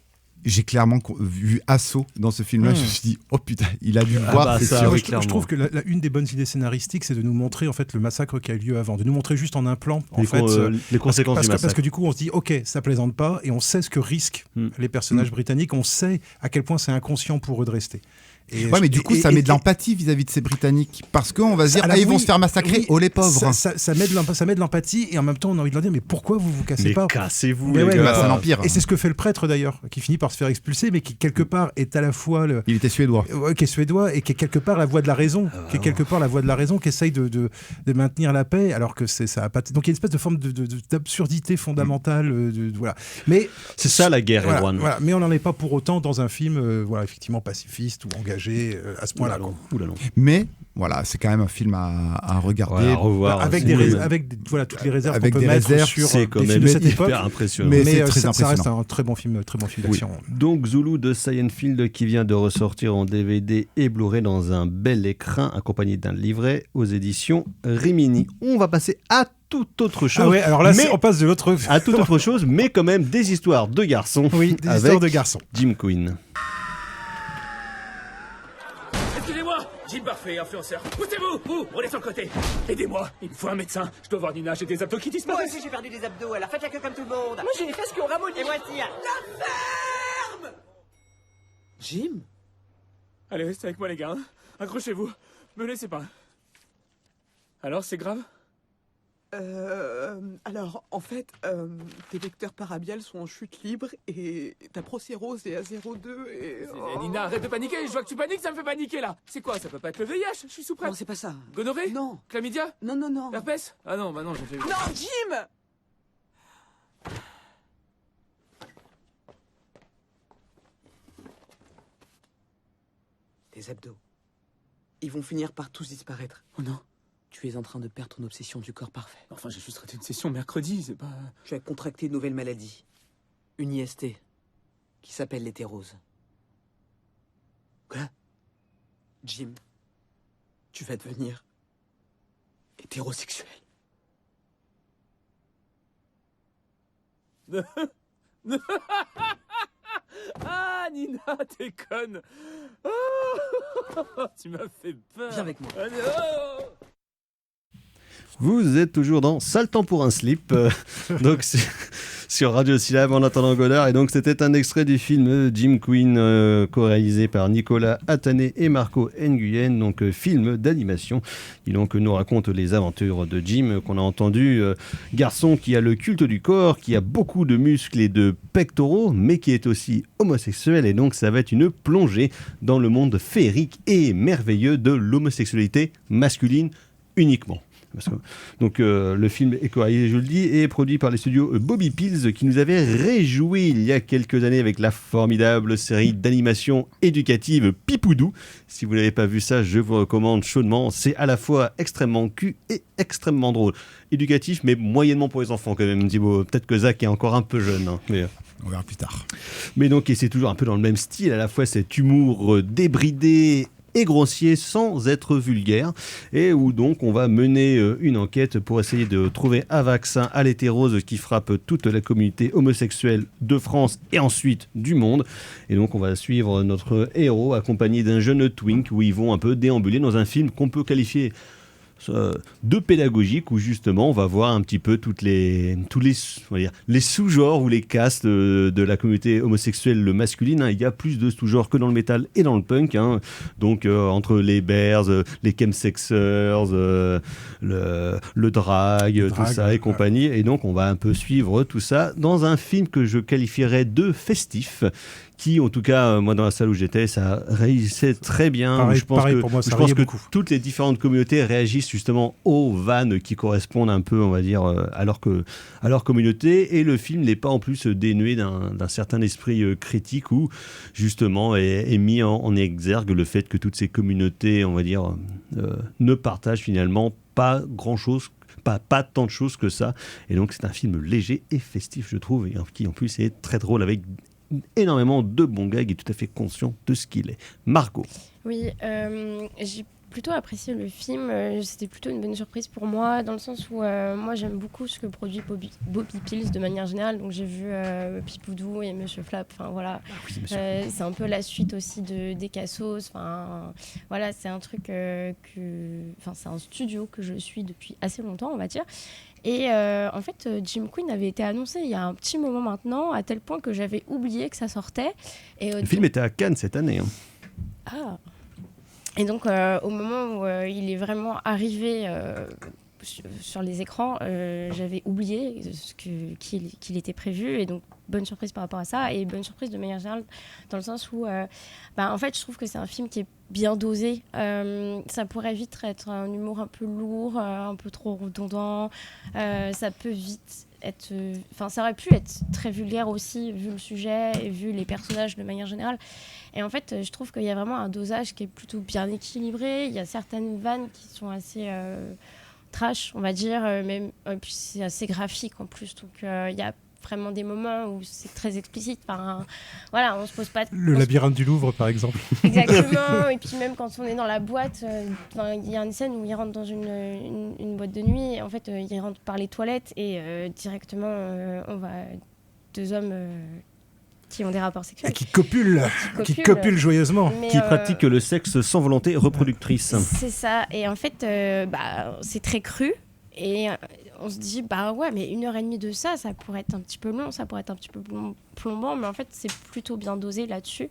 j'ai clairement vu Assaut dans ce film-là. Je me suis dit, oh putain, il a dû voir. Je trouve que une des bonnes idées scénaristiques, c'est de nous montrer en fait le massacre qui a eu lieu avant, de nous montrer juste en un plan les conséquences du massacre. Parce que du coup, on se dit, ok, ça plaisante pas, et on sait ce que risquent les personnages britanniques. On sait à quel point c'est inconscient pour eux de rester. Mais du coup, ça met de l'empathie vis-à-vis de ces Britanniques, parce qu'on va se dire, ils vont se faire massacrer, les pauvres. Ça met de l'empathie, et en même temps, on a envie de leur dire, mais pourquoi vous cassez pas ? Cassez-vous, c'est un empire. Et c'est ce que fait le prêtre d'ailleurs, qui finit par se faire expulser, mais qui quelque part est à la fois il était suédois. Qui est suédois, et qui est quelque part la voix de la raison, qui essaye de maintenir la paix, alors que ça a pas. Donc il y a une espèce de forme d'absurdité fondamentale, voilà. Mais c'est ça la guerre, Erwan. Voilà. Mais on n'en est pas pour autant dans un film, effectivement pacifiste ou engagé. À ce point-là. Mais voilà, c'est quand même un film à regarder, à revoir, avec toutes les réserves qu'on peut mettre sur c'est quand des même films de cette époque. Impressionnant. Mais c'est très impressionnant. Ça reste un très bon film d'action. Donc Zulu de Seinfeld qui vient de ressortir en DVD et Blu-ray dans un bel écran accompagné d'un livret aux éditions Rimini. On va passer à toute autre chose. Ah ouais, alors là, on passe de l'autre à toute autre chose, mais quand même des histoires de garçons. Oui, des histoires de garçons. Jim Quinn. Jim Parfait, influenceur. Poussez-vous! On est sur le côté. Aidez-moi. Il me faut un médecin. Je dois voir Nina, j'ai des abdos qui disparaissent. Moi aussi, j'ai perdu des abdos. Alors faites la queue comme tout le monde. Moi, j'ai les fesses qui ont ramolli. Et moi aussi. La ferme! Jim? Allez, restez avec moi, les gars. Accrochez-vous. Me laissez pas. Alors, c'est grave? Alors, en fait, tes vecteurs parabiales sont en chute libre et ta procérose est à 0,2 et... Nina, arrête de paniquer, je vois que tu paniques, ça me fait paniquer là. C'est quoi, ça peut pas être le VIH, je suis sous prête. Non, c'est pas ça. Gonorrhée? Non. Chlamydia? Non. Herpès? Ah non, bah non, j'ai fait... Non, Jim! Tes abdos, ils vont finir par tous disparaître. Oh non. Tu es en train de perdre ton obsession du corps parfait. Enfin, j'ai juste raté une session mercredi, c'est pas... Tu as contracté une nouvelle maladie. Une IST. Qui s'appelle l'hétérose. Quoi? Jim, tu vas devenir... hétérosexuel. Ah, Nina, t'es conne. Oh, tu m'as fait peur. Viens avec moi. Vous êtes toujours dans Sale temps pour un slip, donc sur Radio Syllab en attendant Godard, et donc c'était un extrait du film Jim Quinn, co-réalisé par Nicolas Attané et Marco Nguyen, donc film d'animation, qui donc nous raconte les aventures de Jim, qu'on a entendu, garçon qui a le culte du corps, qui a beaucoup de muscles et de pectoraux, mais qui est aussi homosexuel, et donc ça va être une plongée dans le monde féerique et merveilleux de l'homosexualité masculine uniquement. Donc le film est co-réalisé, je le dis, et produit par les studios Bobby Pills, qui nous avait réjoui il y a quelques années avec la formidable série d'animation éducative Pipoudou. Si vous n'avez pas vu ça, je vous recommande chaudement. C'est à la fois extrêmement cul et extrêmement drôle. Éducatif, mais moyennement pour les enfants quand même, Thibaut. Peut-être que Zach est encore un peu jeune, hein, mais... On verra plus tard. Mais donc, et c'est toujours un peu dans le même style, à la fois cet humour débridé, et grossier sans être vulgaire, et où donc on va mener une enquête pour essayer de trouver un vaccin à l'hétérose qui frappe toute la communauté homosexuelle de France et ensuite du monde. Et donc on va suivre notre héros accompagné d'un jeune twink où ils vont un peu déambuler dans un film qu'on peut qualifier de pédagogique, où justement on va voir un petit peu les sous-genres ou les castes de la communauté homosexuelle masculine. Il y a plus de sous-genres que dans le métal et dans le punk, donc entre les bears, les chemsexers, le drag, tout ça et compagnie, et donc on va un peu suivre tout ça dans un film que je qualifierais de festif, qui, en tout cas, moi dans la salle où j'étais, ça réagissait très bien. Pareil, je pense pareil que, pour moi, ça je pense riait que beaucoup. toutes les différentes communautés réagissent justement aux vannes qui correspondent un peu, on va dire, à leur communauté. Et le film n'est pas en plus dénué d'un certain esprit critique où justement est mis en exergue le fait que toutes ces communautés, on va dire, ne partagent finalement pas grand-chose, pas tant de choses que ça. Et donc c'est un film léger et festif, je trouve, et qui en plus est très drôle avec énormément de bons gags et tout à fait conscient de ce qu'il est. Margot. Oui, j'ai plutôt apprécié le film. C'était plutôt une bonne surprise pour moi, dans le sens où moi j'aime beaucoup ce que produit Bobby Pills de manière générale. Donc j'ai vu Pipoudou et Monsieur Flap. Enfin voilà, c'est un peu la suite aussi des Cassos. Enfin voilà, c'est un truc c'est un studio que je suis depuis assez longtemps, on va dire. Et en fait, Jim Quinn avait été annoncé il y a un petit moment maintenant, à tel point que j'avais oublié que ça sortait. Et, le film était à Cannes cette année. Ah. Et donc, au moment où il est vraiment arrivé sur les écrans, j'avais oublié qu'il était prévu. Et donc, bonne surprise par rapport à ça. Et bonne surprise de manière générale, dans le sens où, en fait, je trouve que c'est un film qui est bien dosé. Ça pourrait vite être un humour un peu lourd, un peu trop redondant. Ça peut vite être... ça aurait pu être très vulgaire aussi, vu le sujet et vu les personnages de manière générale. Et en fait, je trouve qu'il y a vraiment un dosage qui est plutôt bien équilibré. Il y a certaines vannes qui sont assez trash, on va dire. Et puis c'est assez graphique en plus. Donc il y a vraiment des moments où c'est très explicite. Enfin, voilà, on se pose pas... Le labyrinthe du Louvre, par exemple. Exactement. Et puis même quand on est dans la boîte, il y a une scène où il rentre dans une boîte de nuit. Et en fait, il rentre par les toilettes et directement, on va... Deux hommes... qui ont des rapports sexuels. Qui copulent joyeusement. Qui pratiquent le sexe sans volonté reproductrice. C'est ça. Et en fait, c'est très cru. Et on se dit, ouais, mais 1h30 de ça pourrait être un petit peu long, ça pourrait être un petit peu plombant, mais en fait, c'est plutôt bien dosé là-dessus.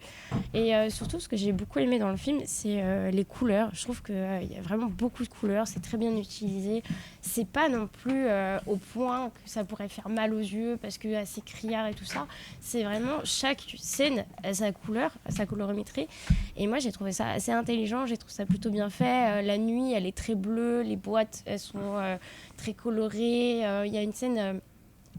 Et surtout, ce que j'ai beaucoup aimé dans le film, c'est les couleurs. Je trouve qu'il y a vraiment beaucoup de couleurs, c'est très bien utilisé. C'est pas non plus au point que ça pourrait faire mal aux yeux, parce que assez criard et tout ça. C'est vraiment, chaque scène a sa couleur, sa colorimétrie. Et moi, j'ai trouvé ça assez intelligent, j'ai trouvé ça plutôt bien fait. La nuit, elle est très bleue, les boîtes, elles sont très colorées. Il y a une scène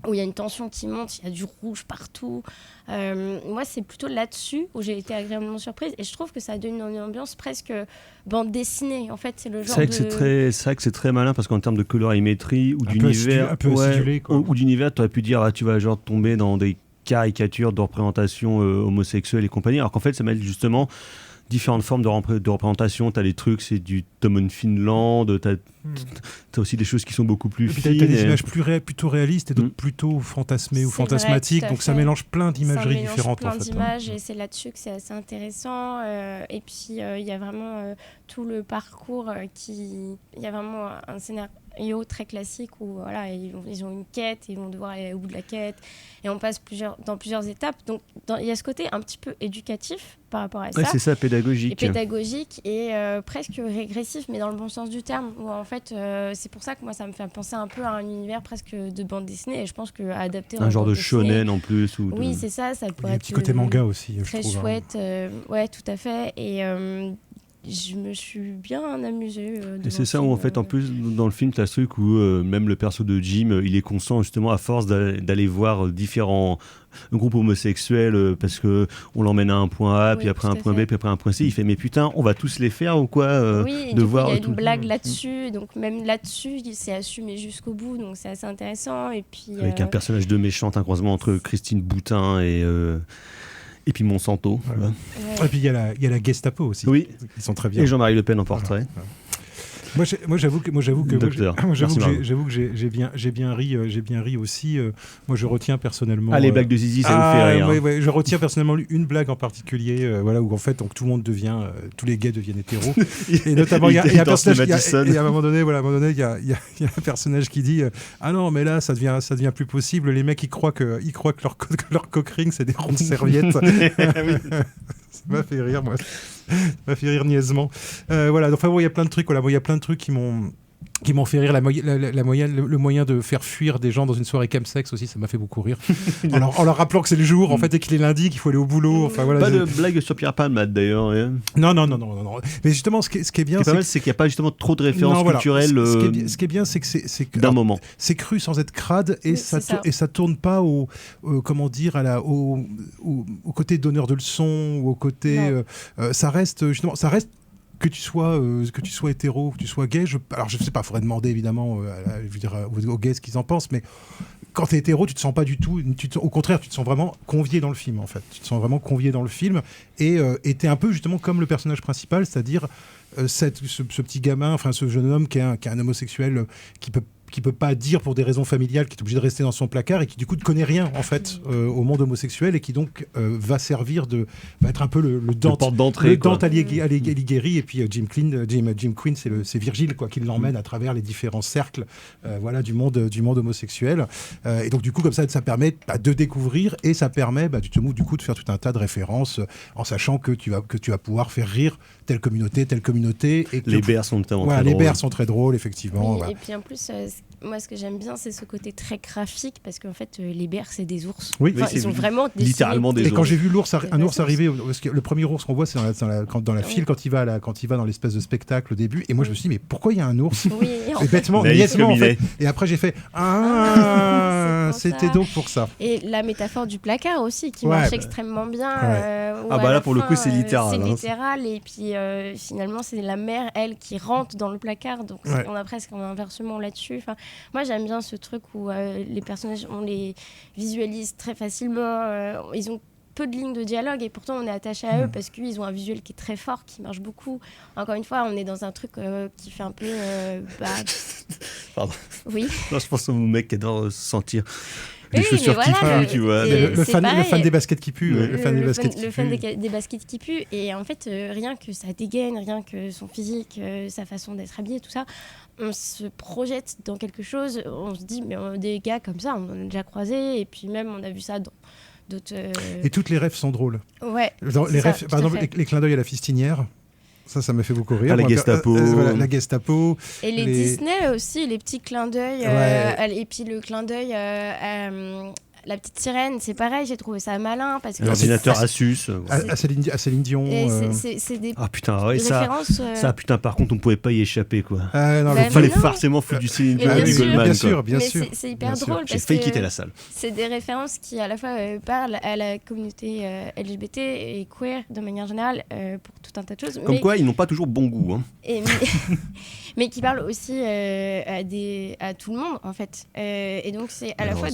où il y a une tension qui monte, il y a du rouge partout. Moi, c'est plutôt là-dessus où j'ai été agréablement surprise. Et je trouve que ça donne une ambiance presque bande dessinée. En fait, c'est le genre c'est vrai que c'est très malin, parce qu'en termes de colorimétrie ou d'univers, ou d'univers, tu aurais pu dire tu vas genre tomber dans des caricatures de représentation homosexuelle et compagnie, alors qu'en fait, ça mêle justement différentes formes de représentation. Tu as les trucs, c'est du Tom Finland, tu as aussi des choses qui sont beaucoup plus fines. Tu as des images plutôt réalistes et d'autres plutôt fantasmées ou fantasmatiques, donc ça mélange plein d'imageries différentes. Ça mélange plein d'images, et c'est là-dessus que c'est assez intéressant. Et puis, il y a vraiment tout le parcours il y a vraiment un scénario très classique où voilà, ils ont une quête, ils vont devoir aller au bout de la quête, et on passe dans plusieurs étapes. Donc, il y a ce côté un petit peu éducatif par rapport à ça. C'est ça, pédagogique. Et pédagogique et presque régressif, mais dans le bon sens du terme. Où en fait, c'est pour ça que moi, ça me fait penser un peu à un univers presque de bande dessinée. Et je pense qu'adapter un genre de shonen en plus. Oui, c'est ça. Ça pourrait être petit côté manga aussi. Très je trouve, chouette. Ouais, tout à fait. Et je me suis bien amusée. Et c'est ça où, en fait, en plus, dans le film, tu as ce truc où même le perso de Jim, il est constant, justement, à force d'aller voir différents groupes homosexuels, parce qu'on l'emmène à un point A, puis après un point B, puis après un point C. Il fait, mais putain, on va tous les faire ou quoi Oui, il y a une blague là-dessus. Donc, même là-dessus, c'est assumé jusqu'au bout. Donc, c'est assez intéressant. Et puis, avec un personnage de méchante, un croisement entre Christine Boutin et Et puis Monsanto. Ouais. Et puis il y a la Gestapo aussi. Oui. Ils sont très bien. Et Jean-Marie Le Pen en portrait. Voilà. Moi, j'avoue que j'ai bien ri aussi. Moi, je retiens personnellement. Ah, les blagues de Zizi, ça vous fait rire. Ouais, je retiens personnellement une blague en particulier, voilà, où en fait, donc tout le monde devient, tous les gays deviennent hétéros. Et notamment, il y a un personnage. Et à un moment donné, il y a un personnage qui dit ah non, mais là, ça devient plus possible. Les mecs, ils croient que leur cockring, c'est des rondes serviettes. Ça m'a fait rire, moi. Ça m'a fait rire niaisement. Voilà, enfin, il y a plein de trucs. Voilà, il y a plein de trucs qui m'ont fait rire. Le moyen de faire fuir des gens dans une soirée chemsex aussi, ça m'a fait beaucoup rire. en leur rappelant que c'est le jour, en fait, et qu'il est lundi, qu'il faut aller au boulot. Enfin, voilà, pas de blague sur Pierre Palmade d'ailleurs. Non. Mais justement, ce qui est bien, c'est qu'il n'y a pas justement trop de références culturelles. Ce qui est bien, c'est que d'un moment. C'est cru sans être crade et ça tourne pas au côté donneur de leçons ou au côté. Ça reste que tu sois hétéro, que tu sois gay. Alors je sais pas, faudrait demander évidemment aux gays ce qu'ils en pensent, mais quand t'es hétéro, tu te sens pas du tout. Au contraire, tu te sens vraiment convié dans le film, en fait. Tu te sens vraiment convié dans le film et t'es un peu justement comme le personnage principal, c'est-à-dire ce petit gamin, enfin ce jeune homme qui est un homosexuel qui peut pas dire pour des raisons familiales, qui est obligé de rester dans son placard et qui du coup ne connaît rien en fait au monde homosexuel et qui donc va être un peu le porte d'entrée, le Dante Alighieri, et puis Jim Quinn c'est Virgile quoi, qui l'emmène à travers les différents cercles du monde homosexuel et donc du coup comme ça permet de découvrir et ça permet du coup de faire tout un tas de références en sachant que tu vas pouvoir faire rire telle communauté et que les BR sont notamment très les drôles. BR sont très drôles effectivement. Oui, voilà. et puis en plus moi ce que j'aime bien c'est ce côté très graphique parce qu'en fait les BR c'est des ours. Oui, ils sont vraiment littéralement des ours. Et quand j'ai vu un ours arriver, parce que le premier ours qu'on voit c'est dans la file quand il va dans l'espèce de spectacle au début et moi je me suis dit mais pourquoi il y a un ours? Oui, et bêtement, niaisement en fait. Et après j'ai fait c'était donc pour ça. Et la métaphore du placard aussi qui marche extrêmement bien. Là pour le coup c'est littéral. C'est littéral et puis finalement c'est la mère elle qui rentre dans le placard donc on a presque un inversement là-dessus. Enfin, moi j'aime bien ce truc où les personnages on les visualise très facilement. Ils ont peu de lignes de dialogue et pourtant on est attaché à eux parce qu'ils ont un visuel qui est très fort, qui marche beaucoup. Encore une fois, on est dans un truc qui fait un peu... Pardon. Oui. Non, je pense au mec qui adore se sentir... Les chaussures qui puent, tu vois. Le fan des baskets qui puent. Le fan des baskets qui puent. Et en fait, rien que sa dégaine, rien que son physique, sa façon d'être habillé, tout ça, on se projette dans quelque chose. On se dit, mais des gars comme ça, on en a déjà croisé. Et puis même, on a vu ça dans d'autres... Et toutes les refs sont drôles. Ouais. Par exemple, les clins d'œil à la fistinière. Ça m'a fait beaucoup rire. La Gestapo. La Gestapo. Et les Disney aussi, les petits clins d'œil. Et puis le clin d'œil la petite sirène, c'est pareil, j'ai trouvé ça malin. L'ordinateur Asus. À Céline Dion. C'est des références. Ça, putain, par contre, on pouvait pas y échapper, quoi. Il fallait forcément foutre du Céline Dion du Goldman. Bien sûr. C'est hyper drôle. J'ai failli quitter la salle. C'est des références qui, à la fois, parlent à la communauté LGBT et queer, de manière générale, pour tout un tas de choses. Comme quoi, ils n'ont pas toujours bon goût. Hein. Mais qui parlent aussi à tout le monde, en fait. Et donc, c'est à la fois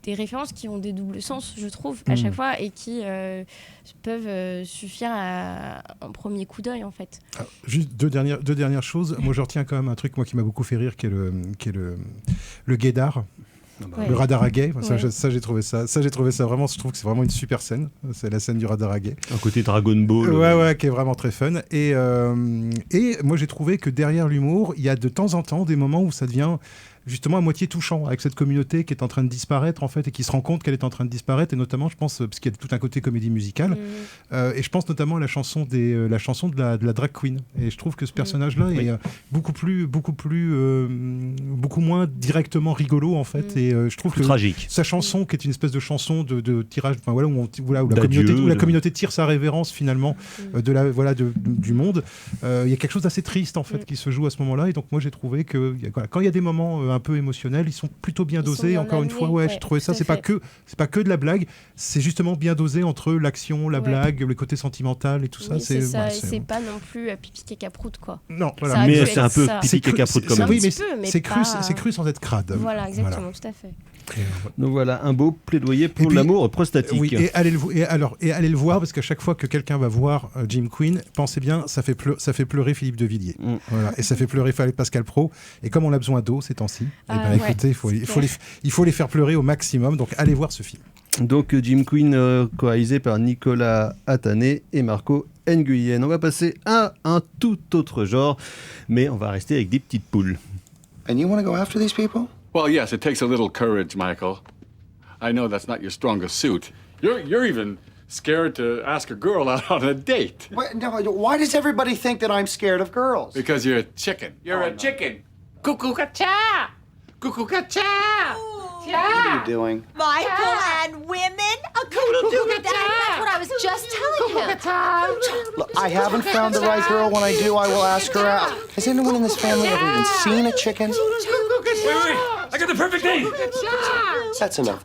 des références qui ont des doubles sens, je trouve, à chaque fois, et qui peuvent suffire à un premier coup d'œil, en fait. Alors, juste deux dernières choses. Moi, je retiens quand même un truc qui m'a beaucoup fait rire, qui est le gaydar. Le radar à gay, ça j'ai trouvé ça vraiment, je trouve que c'est vraiment une super scène, c'est la scène du radar à gay. Un côté Dragon Ball. Qui est vraiment très fun. Et moi j'ai trouvé que derrière l'humour, il y a de temps en temps des moments où ça devient justement à moitié touchant avec cette communauté qui est en train de disparaître en fait et qui se rend compte qu'elle est en train de disparaître et notamment je pense parce qu'il y a tout un côté comédie musicale et je pense notamment à la chanson de la drag queen et je trouve que ce personnage là est beaucoup moins directement rigolo en fait et je trouve que tragique. Sa chanson qui est une espèce de chanson de tirage où la communauté tire sa révérence finalement du monde, il y a quelque chose d'assez triste en fait qui se joue à ce moment là et donc moi j'ai trouvé que quand il y a des moments un peu émotionnels, ils sont plutôt bien Ils sont dosés. bien Encore une amenés, fois, ouais, ouais, j'ai trouvé ça. tout à C'est pas que de la blague. C'est justement bien dosé entre l'action, la blague, le côté sentimental et tout ça. Oui, c'est ça. voilà, Et c'est pas non plus pipi caca prout, quoi. Non, voilà. Ça aurait Mais pu c'est être un peu ça. pipi caca prout quand même. Oui, mais mais c'est cru, pas- c'est cru sans être crade. Voilà, exactement, tout à fait. Donc voilà, un beau plaidoyer pour puis, l'amour prostatique. Oui, et allez le voir, parce qu'à chaque fois que quelqu'un va voir Jim Quinn, pensez bien, ça fait pleurer Philippe de Villiers. Voilà, et ça fait pleurer Pascal Praud. Et comme on a besoin d'eau ces temps-ci, écoutez, il faut les faire pleurer au maximum. Donc allez voir ce film. Donc Jim Quinn, réalisé par Nicolas Atané et Marco Nguyen. On va passer à un tout autre genre, mais on va rester avec des petites poules. And you want to go after these people? Well, yes, it takes a little courage, Michael. I know that's not your strongest suit. You're even scared to ask a girl out on a date. Why does everybody think that I'm scared of girls? Because you're a chicken. You're a chicken. Cuckoo-ca-cha! Cuckoo-ca-cha! What are you doing? Michael and women? A coodle-doo-ga-da. That's what I was just telling him. Look, I haven't found the right girl. When I do, I will ask her out. Has anyone in this family ever even seen a chicken? Wait, I got the perfect name. That's enough.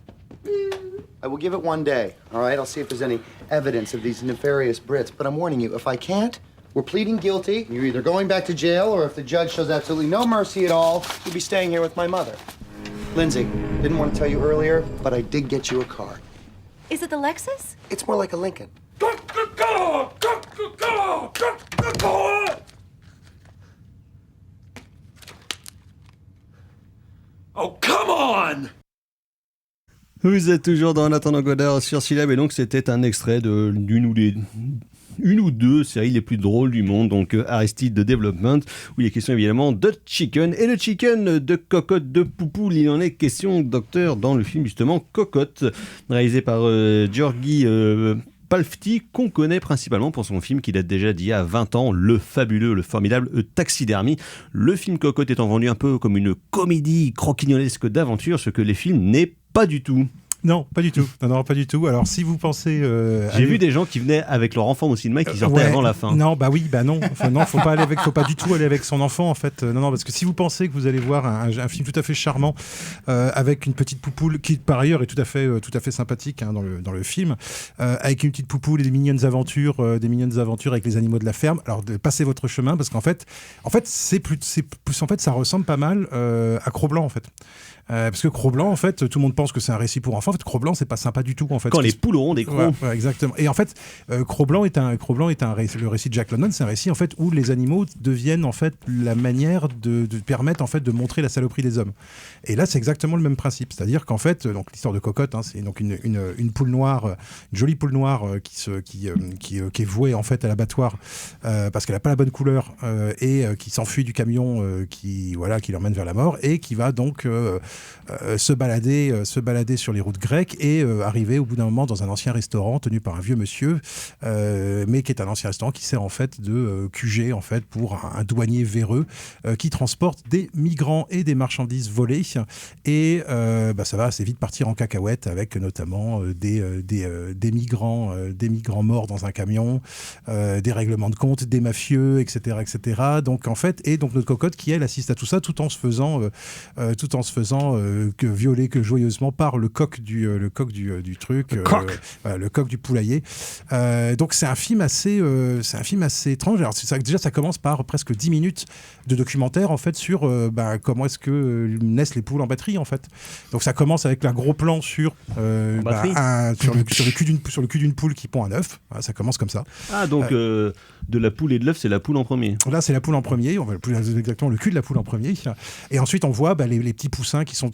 I will give it one day, all right? I'll see if there's any evidence of these nefarious Brits. But I'm warning you, if I can't, we're pleading guilty. You're either going back to jail, or if the judge shows absolutely no mercy at all, you'll be staying here with my mother. Lindsay, didn't want to tell you earlier, but I did get you a car. Is it the Lexus? It's more like a Lincoln. Oh, come on! Vous êtes toujours dans En attendant Godard sur Syllab, et donc c'était un extrait d'une ou deux séries les plus drôles du monde, donc Aristide Development, où il est question évidemment de chicken, et le chicken de Cocotte de Poupoule, il en est question, docteur, dans le film justement Cocotte, réalisé par Georgi Palfti, qu'on connaît principalement pour son film qui date déjà d'il y a 20 ans, le fabuleux, le formidable Taxidermie. Le film Cocotte étant vendu un peu comme une comédie croquignolesque d'aventure, ce que les films n'est pas du tout. Non, pas du tout. Non, pas du tout. Alors, si vous pensez... J'ai vu des gens qui venaient avec leur enfant au cinéma et qui sortaient avant la fin. Non, bah oui, bah non. Enfin, non, faut pas du tout aller avec son enfant, en fait. Non, parce que si vous pensez que vous allez voir un film tout à fait charmant avec une petite poupoule qui, par ailleurs, est tout à fait sympathique dans le film, avec une petite poupoule et des mignonnes aventures avec les animaux de la ferme. Alors, passez votre chemin, parce qu'en fait, ça ressemble pas mal à Cro-Blanc, en fait. Parce que Cro-Blanc, en fait, tout le monde pense que c'est un récit pour enfants. En fait, Cro-Blanc, c'est pas sympa du tout, en fait. Quand les poules auront des crocs. Ouais, exactement. Et en fait, Cro-Blanc est le récit de Jack London. C'est un récit, en fait, où les animaux deviennent, en fait, la manière de permettre, en fait, de montrer la saloperie des hommes. Et là, c'est exactement le même principe. C'est-à-dire qu'en fait, donc l'histoire de Cocotte, c'est donc une poule noire, une jolie poule noire qui est vouée, en fait, à l'abattoir parce qu'elle a pas la bonne couleur et qui s'enfuit du camion qui l'emmène vers la mort, et qui va donc se balader sur les routes grecques et arriver au bout d'un moment dans un ancien restaurant tenu par un vieux monsieur, mais qui est un ancien restaurant qui sert en fait de QG en fait pour un douanier véreux qui transporte des migrants et des marchandises volées, et ça va assez vite partir en cacahuète avec notamment des migrants morts dans un camion, des règlements de compte, des mafieux, etc. Donc en fait, et donc notre Cocotte qui elle assiste à tout ça tout en se faisant violer joyeusement par le coq du truc, le coq du poulailler. Donc c'est un film assez étrange. Alors déjà ça commence par presque 10 minutes de documentaire en fait sur comment est-ce que naissent les poules en batterie en fait. Donc ça commence avec un gros plan sur le cul d'une poule qui pond un œuf. Voilà, ça commence comme ça. Ah donc de la poule et de l'œuf, c'est la poule en premier. Là c'est la poule en premier. On va exactement le cul de la poule en premier. Et ensuite on voit les petits poussins qui sont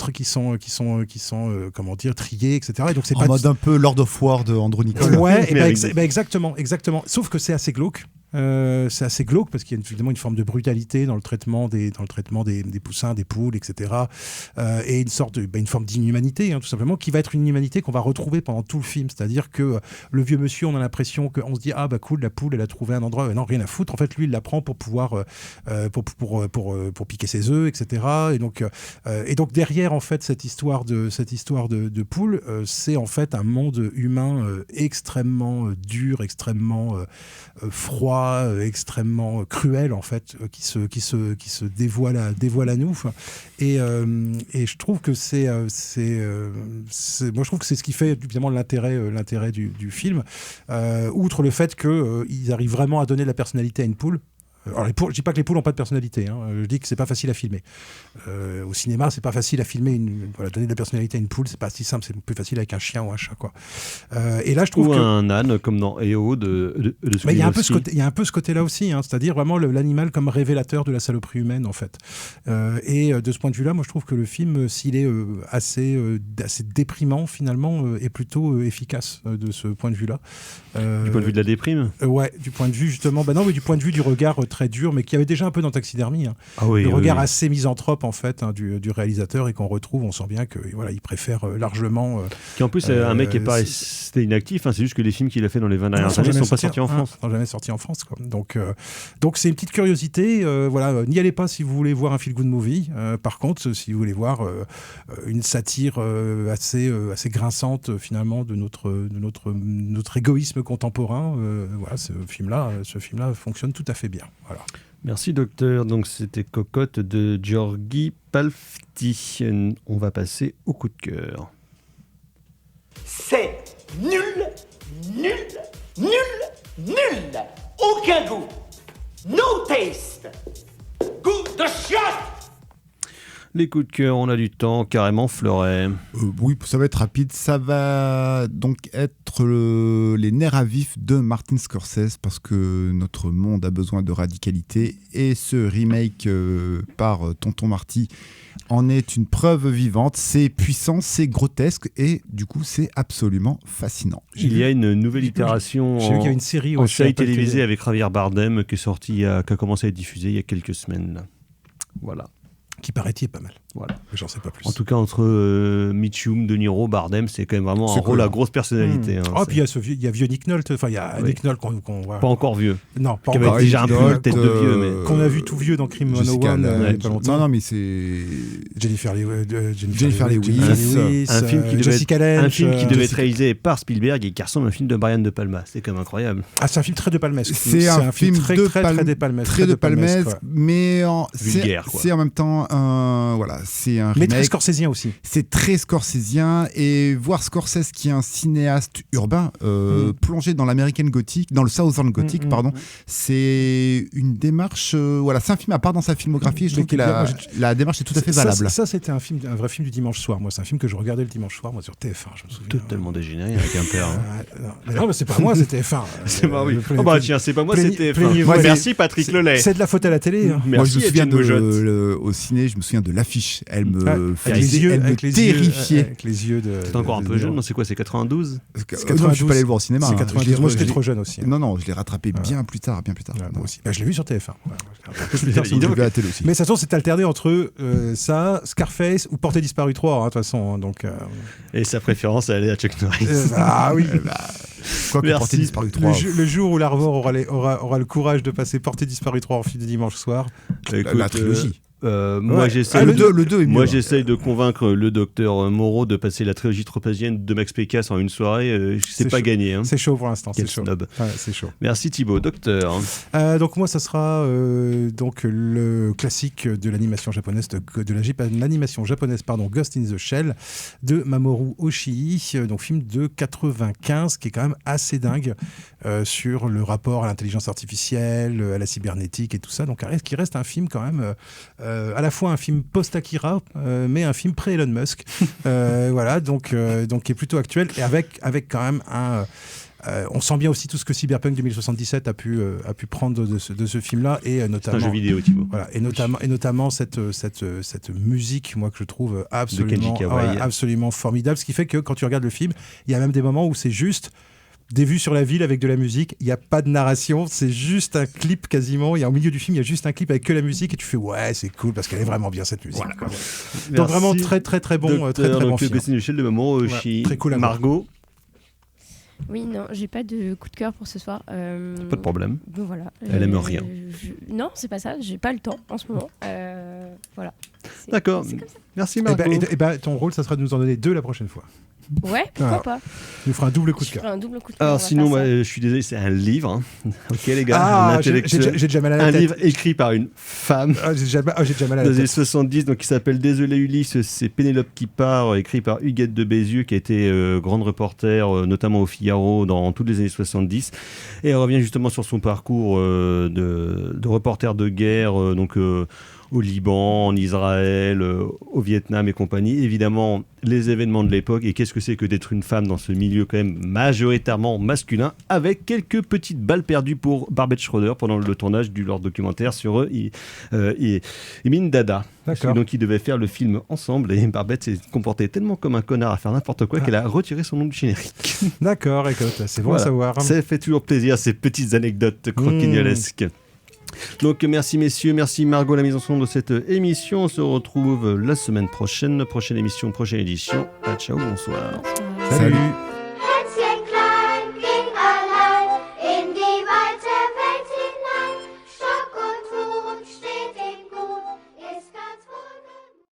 comment dire, triés, etc. Et donc c'est en mode un peu Lord of War de Andrew Niccol. Ouais, exactement. Sauf que c'est assez glauque. Parce qu'il y a évidemment une forme de brutalité dans le traitement des poussins, des poules, etc. Et une forme d'inhumanité, tout simplement, qui va être une inhumanité qu'on va retrouver pendant tout le film. C'est-à-dire que le vieux monsieur, on a l'impression qu'on se dit cool, la poule, elle a trouvé un endroit. Non, rien à foutre. En fait, lui, il la prend pour pouvoir pour piquer ses œufs, etc. Et donc derrière en fait cette histoire de poule, c'est en fait un monde humain extrêmement dur, extrêmement froid, froid, extrêmement cruel en fait, qui se dévoile à nous. Et je trouve que moi je trouve que c'est ce qui fait évidemment l'intérêt du film. Outre le fait qu'ils arrivent vraiment à donner de la personnalité à une poule. Alors je dis pas que les poules n'ont pas de personnalité, hein. Je dis que c'est pas facile à filmer. Au cinéma, c'est pas facile à filmer, donner de la personnalité à une poule, c'est pas si simple, c'est plus facile avec un chien ou un chat, quoi. Et là, je trouve un âne, comme dans EO de il y a un peu ce côté-là aussi, hein, c'est-à-dire vraiment l'animal comme révélateur de la saloperie humaine, en fait. Et de ce point de vue-là, moi, je trouve que le film, s'il est assez déprimant, finalement, est plutôt efficace de ce point de vue-là. Du point de vue de la déprime. Ouais, du point de vue justement, du point de vue du regard très dur, mais qui avait déjà un peu dans Taxidermie. Hein. Ah oui, le regard assez misanthrope en fait du réalisateur et qu'on retrouve, on sent bien que voilà, il préfère largement. Qui en plus un mec qui est pas resté inactif. Hein, c'est juste que les films qu'il a fait dans les 20 dernières années ne sont pas sortis en France. Sont jamais sortis en France, quoi. Donc c'est une petite curiosité. Voilà, n'y allez pas si vous voulez voir un feel good movie. Par contre, si vous voulez voir une satire assez grinçante finalement de notre égoïsme contemporain, voilà, ce film-là fonctionne tout à fait bien. Voilà. Merci docteur. Donc c'était Cocotte de Georgi Palfti. On va passer au coup de cœur. C'est nul. Aucun goût. No taste. Goût de chiotte. Les coups de cœur, on a du temps, carrément Fleuret. Oui, ça va être rapide. Ça va donc être les nerfs à vif de Martin Scorsese parce que notre monde a besoin de radicalité et ce remake par Tonton Marty en est une preuve vivante. C'est puissant, c'est grotesque et du coup c'est absolument fascinant. Il y a une nouvelle itération une série en série télévisée avec Javier Bardem qui est sortie, qui a commencé à être diffusée il y a quelques semaines. Voilà. Qui paraît-il pas mal. Voilà. Mais j'en sais pas plus. En tout cas, entre Mitchum, De Niro, Bardem, c'est quand même vraiment un rôle à grosse personnalité. Hein, puis il y a vieux Nick Nolte. Enfin, il y a Nick Nolte qu'on voit. Pas encore vieux. Non, pas qui encore. avait déjà un peu tête de vieux. Mais... Qu'on a vu tout vieux dans Crime 101 il y a pas longtemps. Non, mais c'est... Jennifer Lewis. Un film qui Jessica Lange. Un film qui devait être réalisé par Spielberg et qui ressemble à un film de Brian De Palma. C'est quand même incroyable. Ah, c'est un film très De Palmesque. C'est un film très De Palmesque. Très De Palmesque, mais vulgaire, quoi. C'est en même temps un... Voilà, c'est un remake. Mais très scorsésien aussi. C'est très scorsésien et voir Scorsese qui est un cinéaste urbain plongé dans l'American Gothic, dans le Southern Gothic, c'est une démarche. Voilà, c'est un film à part dans sa filmographie. Je trouve que la démarche est tout à fait valable. Ça, c'était un vrai film du dimanche soir. Moi, c'est un film que je regardais le dimanche soir, moi, sur TF1. Je me souviens. Totalement dégénéré avec un père. Non, mais c'est pas moi, c'était TF1. C'est pas oui. Oh bah tiens, c'est pas moi, c'était TF1. Merci Patrick Lelay. C'est de la faute à la télé. Moi, je me souviens au ciné, je me souviens de l'affiche. Elle me terrifiait. Avec les yeux de. T'es encore un peu jeune, non? C'est quoi? C'est 92? C'est 92. Non, je suis pas allé le voir au cinéma. C'est 92. Moi, j'étais trop jeune aussi. Non, je l'ai rattrapé bien plus tard. Moi aussi. Je l'ai vu sur TF1. Mais ça c'est alterné entre ça, Scarface ou Portée disparue 3, de toute façon. Donc. Et sa préférence, elle est à Chuck Norris. Ah oui. Quoi que Portée disparue 3. Le jour où l'Arvor aura le courage de passer Portée disparue 3 en film de dimanche soir. La trilogie. Moi, j'essaie le 2 est mieux. J'essaye de convaincre le docteur Moreau de passer la trilogie tropézienne de Max Pécasse en une soirée. C'est pas gagné. Hein. C'est chaud pour l'instant. Quel c'est chaud. Snob. Ouais, c'est chaud. Merci Thibaut. Docteur. Donc moi, ça sera donc le classique de l'animation japonaise Ghost in the Shell de Mamoru Oshii, donc film de 95 qui est quand même assez dingue sur le rapport à l'intelligence artificielle, à la cybernétique et tout ça. Donc qui reste un film quand même. À la fois un film post-Akira, mais un film pré-Elon Musk. Voilà, donc qui est plutôt actuel et avec quand même un. On sent bien aussi tout ce que Cyberpunk 2077 a pu prendre de ce film-là et notamment. C'est un jeu vidéo, Thibaut. Voilà, et notamment cette musique, moi que je trouve absolument formidable. Ce qui fait que quand tu regardes le film, il y a même des moments où c'est juste des vues sur la ville avec de la musique, il n'y a pas de narration, c'est juste un clip quasiment, au milieu du film il y a juste un clip avec que la musique et tu fais ouais c'est cool parce qu'elle est vraiment bien cette musique. Voilà. Donc vraiment très très très bon, très bon film. Ghost in the Shell de Mamoru Oshii. Très cool. Margot. Oui, non, j'ai pas de coup de cœur pour ce soir. Pas de problème. Donc voilà. Elle aime rien. Non, c'est pas ça, j'ai pas le temps en ce moment. Voilà. D'accord. C'est comme ça. Merci Margot. Et ton rôle ça sera de nous en donner 2 la prochaine fois. Ouais, pourquoi pas. Tu nous feras un double coup de Je cœur. ferai un double coup de cœur. Alors on va sinon, faire ça. je suis désolé, c'est un livre. Hein. Ok les gars, Ah, un intellectuel. j'ai déjà mal à la un tête. livre écrit par une femme. J'ai déjà mal à Dans la les années tête. 70, donc qui s'appelle Désolé Ulysse, c'est Pénélope qui part, écrit par Huguette de Bézieux, qui a été grande reporter, notamment au Figaro dans toutes les années 70. Et elle revient justement sur son parcours de reporter de guerre, au Liban, en Israël, au Vietnam et compagnie. Évidemment, les événements de l'époque et qu'est-ce que c'est que d'être une femme dans ce milieu quand même majoritairement masculin, avec quelques petites balles perdues pour Barbet Schroeder pendant le tournage du leur documentaire sur Emin Dada. D'accord. Donc ils devaient faire le film ensemble et Barbet s'est comportée tellement comme un connard à faire n'importe quoi qu'elle a retiré son nom du générique. D'accord, écoute, c'est bon Voilà. à savoir. Ça fait toujours plaisir ces petites anecdotes croquignolesques. Donc merci messieurs, merci Margot la mise en son de cette émission. On se retrouve la semaine prochaine, prochaine émission, prochaine édition. Ah, ciao, bonsoir. Salut.